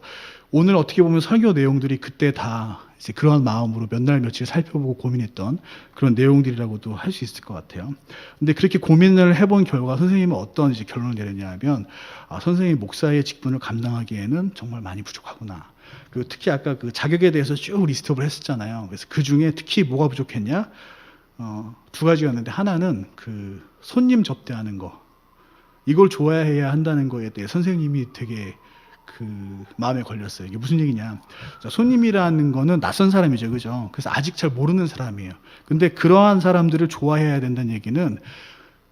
오늘 어떻게 보면 설교 내용들이 그때 다 이제 그런 마음으로 몇 날 며칠 살펴보고 고민했던 그런 내용들이라고도 할 수 있을 것 같아요. 근데 그렇게 고민을 해본 결과 선생님은 어떤 이제 결론을 내렸냐 하면, 선생님 목사의 직분을 감당하기에는 정말 많이 부족하구나. 그리고 특히 아까 그 자격에 대해서 쭉 리스트업을 했었잖아요. 그래서 그 중에 특히 뭐가 부족했냐? 두 가지였는데, 하나는 그 손님 접대하는 거, 이걸 좋아해야 한다는 거에 대해 선생님이 되게 그 마음에 걸렸어요. 이게 무슨 얘기냐? 자, 손님이라는 거는 낯선 사람이죠, 그죠? 그래서 아직 잘 모르는 사람이에요. 근데 그러한 사람들을 좋아해야 된다는 얘기는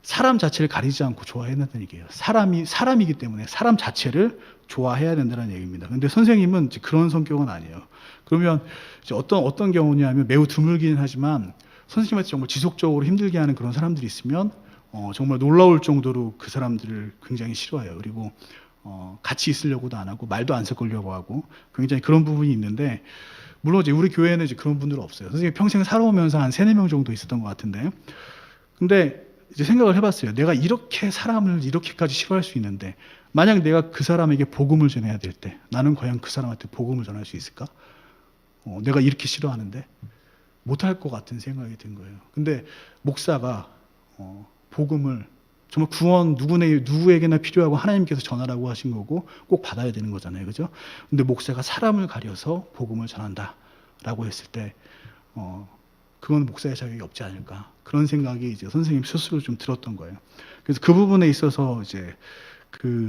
사람 자체를 가리지 않고 좋아해야 된다는 얘기예요. 사람이기 때문에 사람 자체를 좋아해야 된다는 얘기입니다. 근데 선생님은 이제 그런 성격은 아니에요. 그러면 이제 어떤 경우냐면, 매우 드물기는 하지만 선생님한테 정말 지속적으로 힘들게 하는 그런 사람들이 있으면 정말 놀라울 정도로 그 사람들을 굉장히 싫어해요. 그리고 같이 있으려고도 안 하고 말도 안 섞으려고 하고, 굉장히 그런 부분이 있는데, 물론 이제 우리 교회는 이제 그런 분들은 없어요. 선생님이 평생 살아오면서 한 3-4명 정도 있었던 것 같은데, 근데 이제 생각을 해봤어요. 내가 이렇게 사람을 이렇게까지 싫어할 수 있는데, 만약 내가 그 사람에게 복음을 전해야 될 때 나는 과연 그 사람한테 복음을 전할 수 있을까? 내가 이렇게 싫어하는데 못할 것 같은 생각이 든 거예요. 근데 목사가 복음을 정말 구원 누구에게나 필요하고 하나님께서 전하라고 하신 거고 꼭 받아야 되는 거잖아요. 그죠? 근데 목사가 사람을 가려서 복음을 전한다라고 했을 때 그건 목사의 자격이 없지 않을까, 그런 생각이 이제 선생님 스스로 좀 들었던 거예요. 그래서 그 부분에 있어서 이제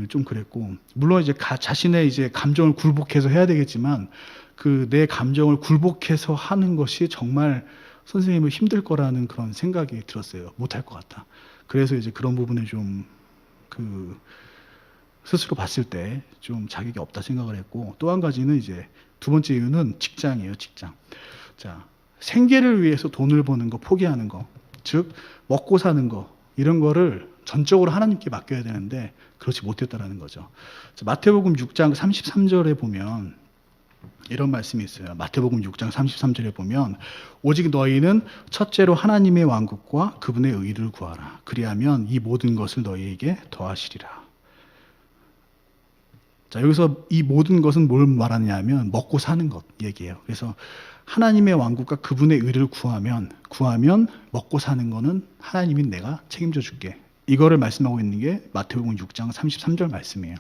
좀 그랬고, 물론 이제 자신의 이제 감정을 굴복해서 해야 되겠지만, 그 내 감정을 굴복해서 하는 것이 정말 선생님은 힘들 거라는 그런 생각이 들었어요. 못할 것 같다. 그래서 이제 그런 부분에 좀 스스로 봤을 때 좀 자격이 없다 생각을 했고, 또 한 가지는 이제 두 번째 이유는 직장이에요. 직장. 자, 생계를 위해서 돈을 버는 거 포기하는 거, 즉 먹고 사는 거, 이런 거를 전적으로 하나님께 맡겨야 되는데 그렇지 못했다라는 거죠. 자, 마태복음 6장 33절에 보면 이런 말씀이 있어요. 마태복음 6장 33절에 보면, 오직 너희는 첫째로 하나님의 왕국과 그분의 의를 구하라. 그리하면 이 모든 것을 너희에게 더하시리라. 자, 여기서 이 모든 것은 뭘 말하냐면 먹고 사는 것 얘기예요. 그래서 하나님의 왕국과 그분의 의를 구하면 먹고 사는 거는 하나님이 내가 책임져 줄게. 이거를 말씀하고 있는 게 마태복음 6장 33절 말씀이에요.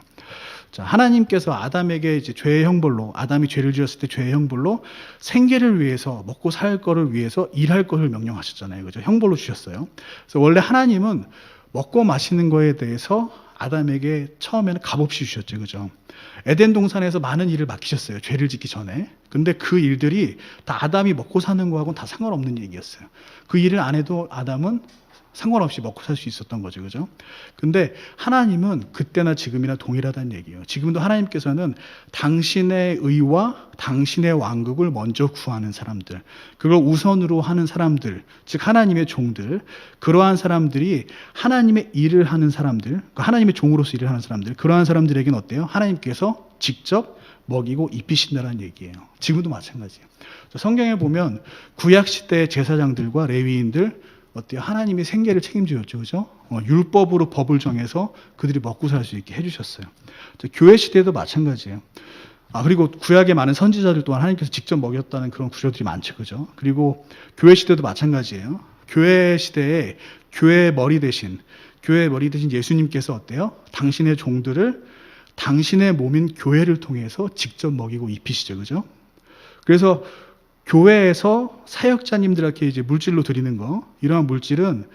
자, 하나님께서 아담에게 이제 죄의 형벌로, 아담이 죄를 지었을 때 죄의 형벌로 생계를 위해서, 먹고 살 거를 위해서 일할 것을 명령하셨잖아요. 그죠? 형벌로 주셨어요. 그래서 원래 하나님은 먹고 마시는 거에 대해서 아담에게 처음에는 값없이 주셨죠. 그죠? 에덴 동산에서 많은 일을 맡기셨어요. 죄를 짓기 전에. 근데 그 일들이 다 아담이 먹고 사는 거하고는 다 상관없는 얘기였어요. 그 일을 안 해도 아담은 상관없이 먹고 살 수 있었던 거죠. 그죠? 근데 하나님은 그때나 지금이나 동일하다는 얘기예요. 지금도 하나님께서는 당신의 의와 당신의 왕국을 먼저 구하는 사람들, 그걸 우선으로 하는 사람들, 즉 하나님의 종들, 그러한 사람들이 하나님의 일을 하는 사람들, 하나님의 종으로서 일을 하는 사람들, 그러한 사람들에게는 어때요? 하나님께서 직접 먹이고 입히신다는 얘기예요. 지금도 마찬가지예요. 성경에 보면 구약시대의 제사장들과 레위인들 어때요? 하나님이 생계를 책임져줬죠. 그죠? 율법으로 법을 정해서 그들이 먹고 살 수 있게 해주셨어요. 교회 시대도 마찬가지예요. 그리고 구약의 많은 선지자들 또한 하나님께서 직접 먹였다는 그런 구절들이 많죠. 그죠? 그리고 교회 시대도 마찬가지예요. 교회 시대에 교회의 머리 대신 예수님께서 어때요? 당신의 종들을 당신의 몸인 교회를 통해서 직접 먹이고 입히시죠. 그죠? 그래서 교회에서 사역자님들에게 이제 물질로 드리는 거, 이러한 물질은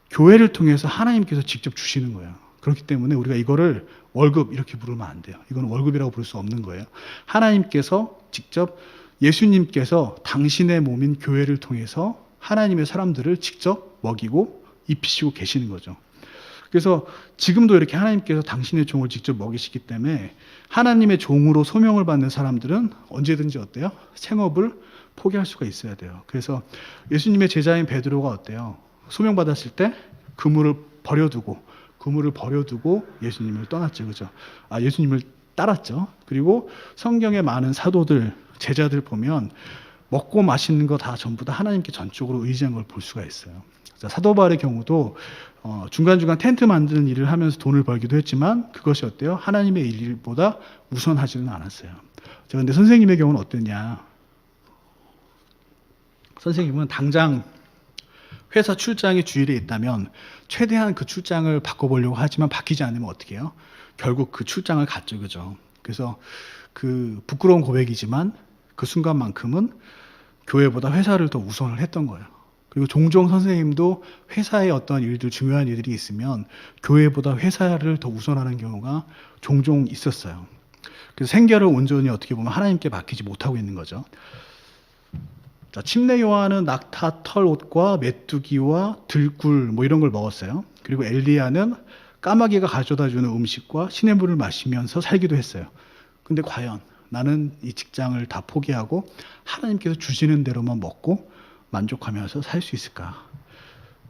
교회를 통해서 하나님께서 직접 주시는 거예요. 그렇기 때문에 우리가 이거를 월급 이렇게 부르면 안 돼요. 이건 월급이라고 부를 수 없는 거예요. 하나님께서 직접, 예수님께서 당신의 몸인 교회를 통해서 하나님의 사람들을 직접 먹이고 입히시고 계시는 거죠. 그래서 지금도 이렇게 하나님께서 당신의 종을 직접 먹이시기 때문에 하나님의 종으로 소명을 받는 사람들은 언제든지 어때요? 생업을 포기할 수가 있어야 돼요. 그래서 예수님의 제자인 베드로가 어때요? 소명받았을 때 그물을 버려두고 예수님을 떠났죠. 그죠? 예수님을 따랐죠. 그리고 성경의 많은 사도들, 제자들 보면 먹고 마시는 거 다 전부 다 하나님께 전적으로 의지한 걸 볼 수가 있어요. 사도 바울의 경우도 중간중간 텐트 만드는 일을 하면서 돈을 벌기도 했지만 그것이 어때요? 하나님의 일보다 우선하지는 않았어요. 그런데 선생님의 경우는 어땠냐? 선생님은 당장 회사 출장이 주일에 있다면 최대한 그 출장을 바꿔보려고 하지만 바뀌지 않으면 어떻게 해요? 결국 그 출장을 갔죠. 그죠? 그래서 그 부끄러운 고백이지만 그 순간만큼은 교회보다 회사를 더 우선을 했던 거예요. 그리고 종종 선생님도 회사에 어떤 일들, 중요한 일들이 있으면 교회보다 회사를 더 우선하는 경우가 종종 있었어요. 그래서 생계를 온전히 어떻게 보면 하나님께 맡기지 못하고 있는 거죠. 자, 침례 요한은 낙타 털옷과 메뚜기와 들꿀 뭐 이런 걸 먹었어요. 그리고 엘리야는 까마귀가 가져다 주는 음식과 시냇물을 마시면서 살기도 했어요. 근데 과연 나는 이 직장을 다 포기하고 하나님께서 주시는 대로만 먹고 만족하면서 살 수 있을까?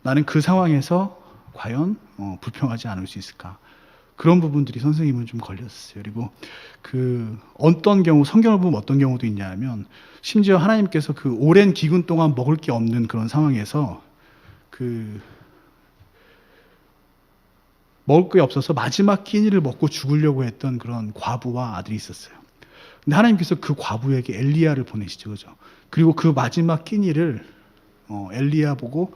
나는 그 상황에서 과연 불평하지 않을 수 있을까? 그런 부분들이 선생님은 좀 걸렸어요. 그리고 그 어떤 경우, 성경을 보면 어떤 경우도 있냐면 심지어 하나님께서 그 오랜 기근 동안 먹을 게 없는 그런 상황에서 그 먹을 게 없어서 마지막 끼니를 먹고 죽으려고 했던 그런 과부와 아들이 있었어요. 근데 하나님께서 그 과부에게 엘리야를 보내시죠. 그죠? 그리고 그 마지막 끼니를 엘리야 보고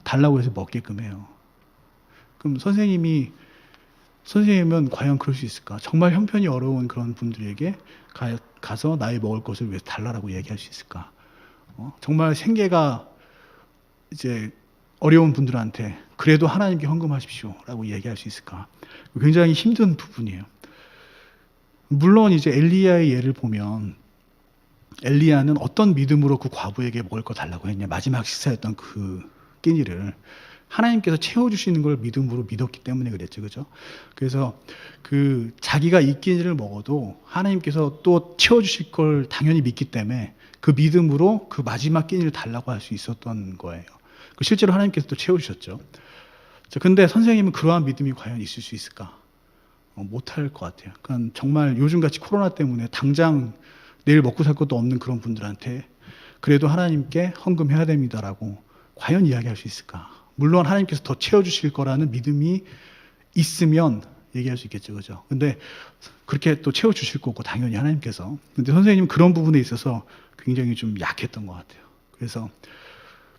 달라고 해서 먹게끔 해요. 그럼 선생님은 과연 그럴 수 있을까? 정말 형편이 어려운 그런 분들에게 가서 나의 먹을 것을 위해서 달라고 얘기할 수 있을까? 정말 생계가 이제 어려운 분들한테 그래도 하나님께 헌금하십시오라고 얘기할 수 있을까? 굉장히 힘든 부분이에요. 물론 이제 엘리야의 예를 보면 엘리야는 어떤 믿음으로 그 과부에게 먹을 거 달라고 했냐? 마지막 식사였던 그 끼니를 하나님께서 채워주시는 걸 믿음으로 믿었기 때문에 그랬죠. 그죠? 그래서 그 자기가 이 끼니를 먹어도 하나님께서 또 채워주실 걸 당연히 믿기 때문에 그 믿음으로 그 마지막 끼니를 달라고 할 수 있었던 거예요. 실제로 하나님께서 또 채워주셨죠. 근데 선생님은 그러한 믿음이 과연 있을 수 있을까? 못할 것 같아요. 그러니까 정말 요즘같이 코로나 때문에 당장 내일 먹고 살 것도 없는 그런 분들한테 그래도 하나님께 헌금해야 됩니다라고 과연 이야기할 수 있을까? 물론 하나님께서 더 채워주실 거라는 믿음이 있으면 얘기할 수 있겠죠, 그죠? 근데 그렇게 또 채워주실 거고, 당연히 하나님께서. 근데 선생님은 그런 부분에 있어서 굉장히 좀 약했던 것 같아요. 그래서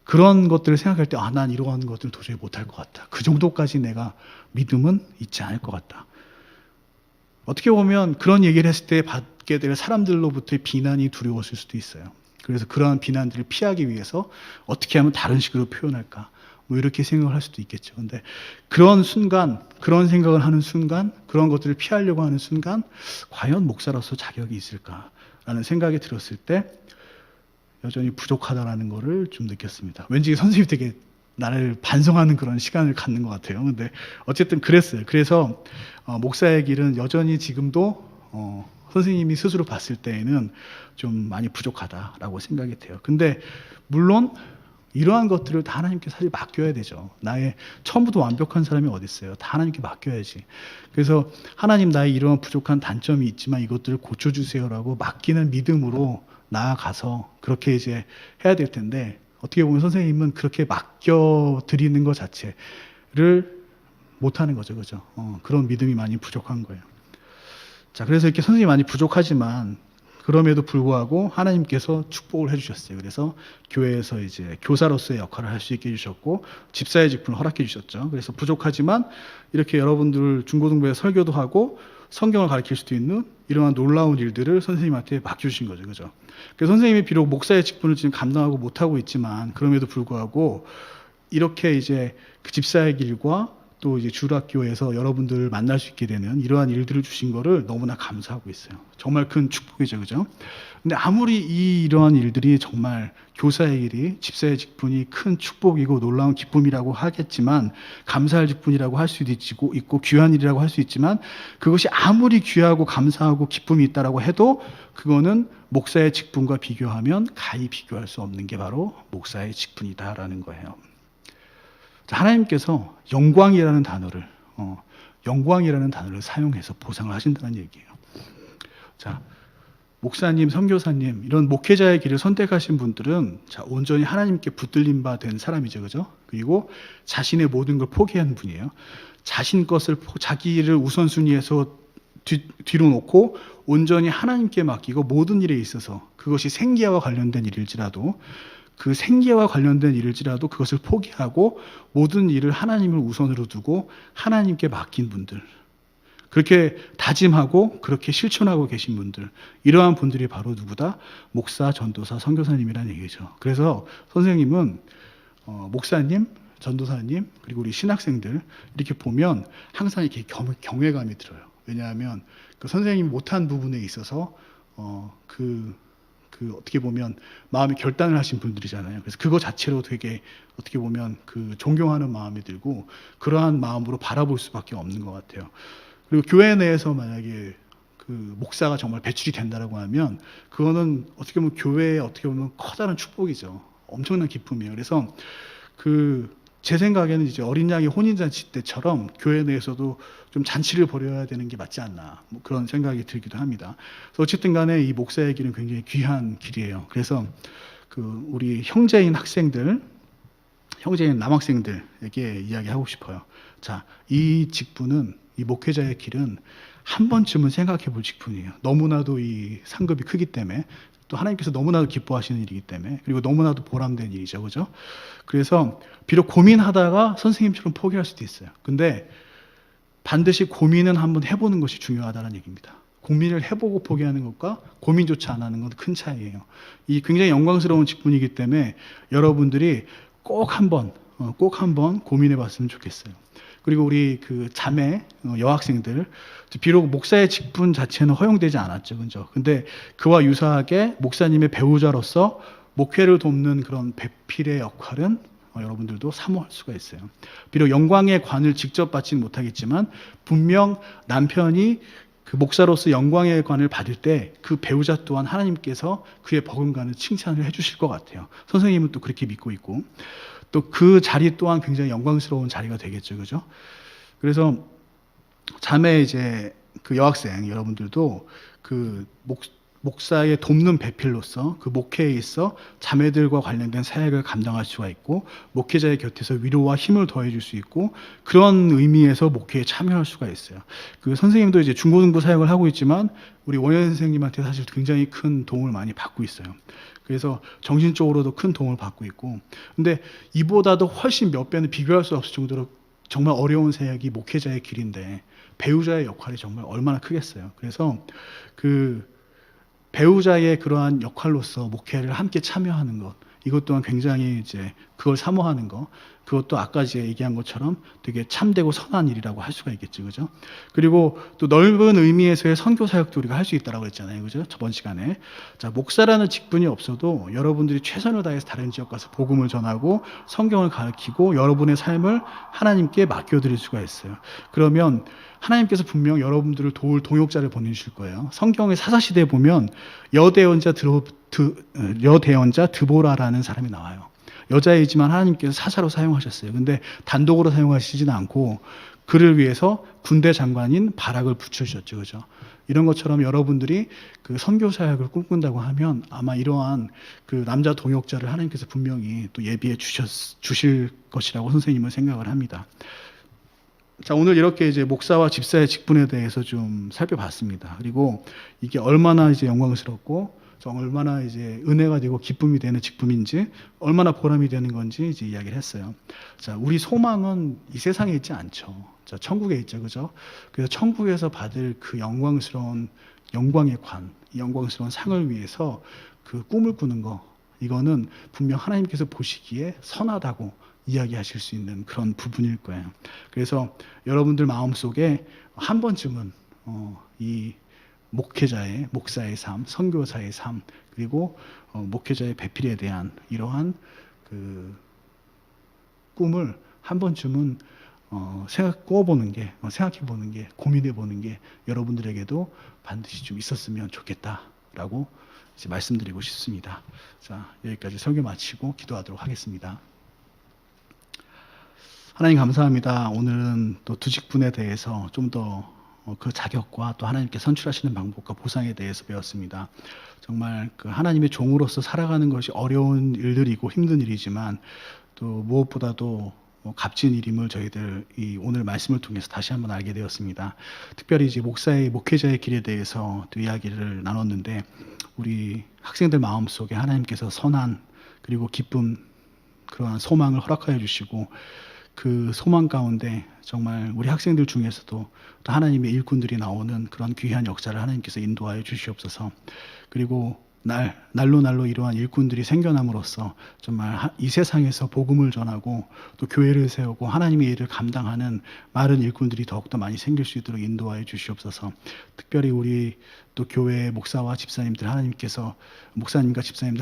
그런 것들을 생각할 때, 난 이러한 것들을 도저히 못할 것 같다. 그 정도까지 내가 믿음은 있지 않을 것 같다. 어떻게 보면 그런 얘기를 했을 때 받게 될 사람들로부터의 비난이 두려웠을 수도 있어요. 그래서 그러한 비난들을 피하기 위해서 어떻게 하면 다른 식으로 표현할까? 뭐 이렇게 생각을 할 수도 있겠죠. 근데 그런 순간, 그런 생각을 하는 순간, 그런 것들을 피하려고 하는 순간, 과연 목사로서 자격이 있을까라는 생각이 들었을 때 여전히 부족하다라는 거를 좀 느꼈습니다. 왠지 선생님이 되게 나를 반성하는 그런 시간을 갖는 것 같아요. 근데 어쨌든 그랬어요. 그래서 목사의 길은 여전히 지금도 선생님이 스스로 봤을 때에는 좀 많이 부족하다라고 생각이 돼요. 근데 물론 이러한 것들을 다 하나님께 사실 맡겨야 되죠. 나의 처음부터 완벽한 사람이 어디 있어요? 다 하나님께 맡겨야지. 그래서 하나님, 나의 이러한 부족한 단점이 있지만 이것들을 고쳐주세요라고 맡기는 믿음으로 나아가서 그렇게 이제 해야 될 텐데, 어떻게 보면 선생님은 그렇게 맡겨드리는 것 자체를 못하는 거죠. 그죠? 그런 믿음이 많이 부족한 거예요. 자, 그래서 이렇게 선생님이 많이 부족하지만 그럼에도 불구하고 하나님께서 축복을 해주셨어요. 그래서 교회에서 이제 교사로서의 역할을 할 수 있게 해주셨고, 집사의 직분을 허락해 주셨죠. 그래서 부족하지만 이렇게 여러분들 중고등부에 설교도 하고 성경을 가르칠 수도 있는 이러한 놀라운 일들을 선생님한테 맡겨주신 거죠. 그죠? 그래서 선생님이 비록 목사의 직분을 지금 감당하고 못하고 있지만, 그럼에도 불구하고 이렇게 이제 그 집사의 길과 또 이제 주일학교에서 여러분들을 만날 수 있게 되는 이러한 일들을 주신 거를 너무나 감사하고 있어요. 정말 큰 축복이죠. 그죠? 근데 아무리 이러한 일들이 정말 교사의 일이, 집사의 직분이 큰 축복이고 놀라운 기쁨이라고 하겠지만, 감사할 직분이라고 할 수도 있고 귀한 일이라고 할 수 있지만, 그것이 아무리 귀하고 감사하고 기쁨이 있다라고 해도 그거는 목사의 직분과 비교하면 가히 비교할 수 없는 게 바로 목사의 직분이다라는 거예요. 하나님께서 영광이라는 단어를 사용해서 보상을 하신다는 얘기예요. 자, 목사님, 선교사님, 이런 목회자의 길을 선택하신 분들은 온전히 하나님께 붙들림 바 된 사람이죠. 그죠? 그리고 자신의 모든 걸 포기한 분이에요. 자기 일을 우선순위에서 뒤로 놓고 온전히 하나님께 맡기고, 모든 일에 있어서 그것이 생계와 관련된 일일지라도 그것을 포기하고 모든 일을 하나님을 우선으로 두고 하나님께 맡긴 분들, 그렇게 다짐하고 그렇게 실천하고 계신 분들, 이러한 분들이 바로 누구다? 목사, 전도사, 선교사님이라는 얘기죠. 그래서 선생님은 목사님, 전도사님, 그리고 우리 신학생들 이렇게 보면 항상 이렇게 경외감이 들어요. 왜냐하면 그 선생님이 못한 부분에 있어서 어떻게 보면 마음이 결단을 하신 분들이잖아요. 그래서 그거 자체로 되게 어떻게 보면 존경하는 마음이 들고 그러한 마음으로 바라볼 수밖에 없는 것 같아요. 그리고 교회 내에서 만약에 목사가 정말 배출이 된다라고 하면 그거는 어떻게 보면 교회에 어떻게 보면 커다란 축복이죠. 엄청난 기쁨이에요. 그래서 제 생각에는 이제 어린 양의 혼인잔치 때처럼 교회 내에서도 좀 잔치를 벌여야 되는 게 맞지 않나, 뭐 그런 생각이 들기도 합니다. 그래서 어쨌든 간에 이 목사의 길은 굉장히 귀한 길이에요. 그래서 우리 형제인 남학생들에게 이야기하고 싶어요. 자, 이 목회자의 길은 한 번쯤은 생각해 볼 직분이에요. 너무나도 이 상급이 크기 때문에, 또 하나님께서 너무나도 기뻐하시는 일이기 때문에, 그리고 너무나도 보람된 일이죠. 그죠? 그래서 비록 고민하다가 선생님처럼 포기할 수도 있어요. 근데 반드시 고민은 한번 해보는 것이 중요하다는 얘기입니다. 고민을 해보고 포기하는 것과 고민조차 안 하는 건 큰 차이예요. 이 굉장히 영광스러운 직분이기 때문에 여러분들이 꼭 한번 고민해 봤으면 좋겠어요. 그리고 우리 자매 여학생들, 비록 목사의 직분 자체는 허용되지 않았죠. 그죠? 근데 그와 유사하게 목사님의 배우자로서 목회를 돕는 그런 배필의 역할은 여러분들도 사모할 수가 있어요. 비록 영광의 관을 직접 받지는 못하겠지만, 분명 남편이 목사로서 영광의 관을 받을 때 그 배우자 또한 하나님께서 그의 버금가는 칭찬을 해주실 것 같아요. 선생님은 또 그렇게 믿고 있고, 또 그 자리 또한 굉장히 영광스러운 자리가 되겠죠. 그죠? 그래서 자매 이제 여학생 여러분들도 목사의 돕는 배필로서 그 목회에 있어 자매들과 관련된 사역을 감당할 수가 있고 목회자의 곁에서 위로와 힘을 더해줄 수 있고 그런 의미에서 목회에 참여할 수가 있어요. 그 선생님도 이제 중고등부 사역을 하고 있지만 우리 원현 선생님한테 사실 굉장히 큰 도움을 많이 받고 있어요. 그래서 정신적으로도 큰 도움을 받고 있고 근데 이보다도 훨씬 몇 배는 비교할 수 없을 정도로 정말 어려운 사역이 목회자의 길인데 배우자의 역할이 정말 얼마나 크겠어요. 그래서 그 배우자의 그러한 역할로서 목회를 함께 참여하는 것, 이것 또한 굉장히 이제 그걸 사모하는 것, 그것도 아까 이제 얘기한 것처럼 되게 참되고 선한 일이라고 할 수가 있겠죠, 그죠? 그리고 또 넓은 의미에서의 선교 사역도 우리가 할 수 있다라고 했잖아요, 그죠? 저번 시간에. 자, 목사라는 직분이 없어도 여러분들이 최선을 다해서 다른 지역 가서 복음을 전하고 성경을 가르치고 여러분의 삶을 하나님께 맡겨드릴 수가 있어요. 그러면 하나님께서 분명 여러분들을 도울 동역자를 보내주실 거예요. 성경의 사사시대에 보면 여대언자 드보라라는 사람이 나와요. 여자이지만 하나님께서 사사로 사용하셨어요. 근데 단독으로 사용하시지는 않고 그를 위해서 군대 장관인 바락을 붙여주셨죠. 그죠? 이런 것처럼 여러분들이 그 선교 사역을 꿈꾼다고 하면 아마 이러한 그 남자 동역자를 하나님께서 분명히 또 예비해 주실 것이라고 선생님은 생각을 합니다. 자, 오늘 이렇게 이제 목사와 집사의 직분에 대해서 좀 살펴봤습니다. 그리고 이게 얼마나 이제 영광스럽고 얼마나 이제 은혜가 되고 기쁨이 되는 직분인지, 얼마나 보람이 되는 건지 이제 이야기를 했어요. 자, 우리 소망은 이 세상에 있지 않죠. 자, 천국에 있죠, 그죠? 그래서 천국에서 받을 그 영광스러운 영광의 관, 이 영광스러운 상을 위해서 그 꿈을 꾸는 거, 이거는 분명 하나님께서 보시기에 선하다고 이야기하실 수 있는 그런 부분일 거예요. 그래서 여러분들 마음속에 한 번쯤은 이 목사의 삶, 선교사의 삶, 그리고 목회자의 배필에 대한 이러한 그 꿈을 한 번쯤은 생각해 보는 게, 고민해 보는 게 여러분들에게도 반드시 좀 있었으면 좋겠다라고 이제 말씀드리고 싶습니다. 자, 여기까지 설교 마치고 기도하도록 하겠습니다. 하나님 감사합니다. 오늘은 또 두 직분에 대해서 좀 더 그 자격과 또 하나님께 선출하시는 방법과 보상에 대해서 배웠습니다. 정말 그 하나님의 종으로서 살아가는 것이 어려운 일들이고 힘든 일이지만 또 무엇보다도 값진 일임을 저희들 이 오늘 말씀을 통해서 다시 한번 알게 되었습니다. 특별히 이제 목회자의 길에 대해서 또 이야기를 나눴는데 우리 학생들 마음속에 하나님께서 선한 그리고 기쁨, 그러한 소망을 허락하여 주시고 그 소망 가운데 정말 우리 학생들 중에서도 또 하나님의 일꾼들이 나오는 그런 귀한 역사를 하나님께서 인도하여 주시옵소서. 그리고 날로 이러한 일꾼들이 생겨남으로써 정말 이 세상에서 복음을 전하고 또 교회를 세우고 하나님의 일을 감당하는 많은 일꾼들이 더욱더 많이 생길 수 있도록 인도하여 주시옵소서. 특별히 우리 또 교회의 목사님과 집사님들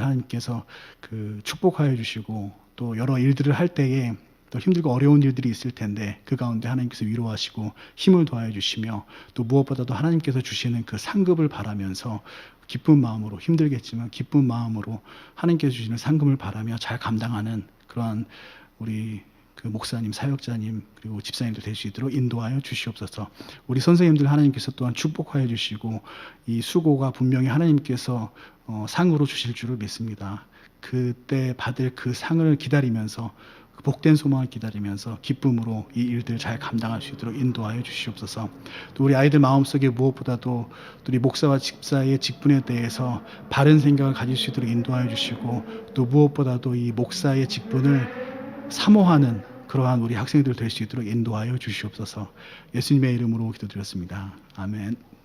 하나님께서 그 축복하여 주시고 또 여러 일들을 할 때에 또 힘들고 어려운 일들이 있을 텐데 그 가운데 하나님께서 위로하시고 힘을 더하여 주시며 또 무엇보다도 하나님께서 주시는 그 상급을 바라면서 기쁜 마음으로, 힘들겠지만 기쁜 마음으로 하나님께서 주시는 상급을 바라며 잘 감당하는 그러한 우리 그 목사님, 사역자님 그리고 집사님들 될 수 있도록 인도하여 주시옵소서. 우리 선생님들 하나님께서 또한 축복하여 주시고 이 수고가 분명히 하나님께서 상으로 주실 줄을 믿습니다. 그때 받을 그 상을 기다리면서 복된 소망을 기다리면서 기쁨으로 이 일들 잘 감당할 수 있도록 인도하여 주시옵소서. 또 우리 아이들 마음속에 무엇보다도 우리 목사와 집사의 직분에 대해서 바른 생각을 가질 수 있도록 인도하여 주시고 또 무엇보다도 이 목사의 직분을 사모하는 그러한 우리 학생들 될 수 있도록 인도하여 주시옵소서. 예수님의 이름으로 기도드렸습니다. 아멘.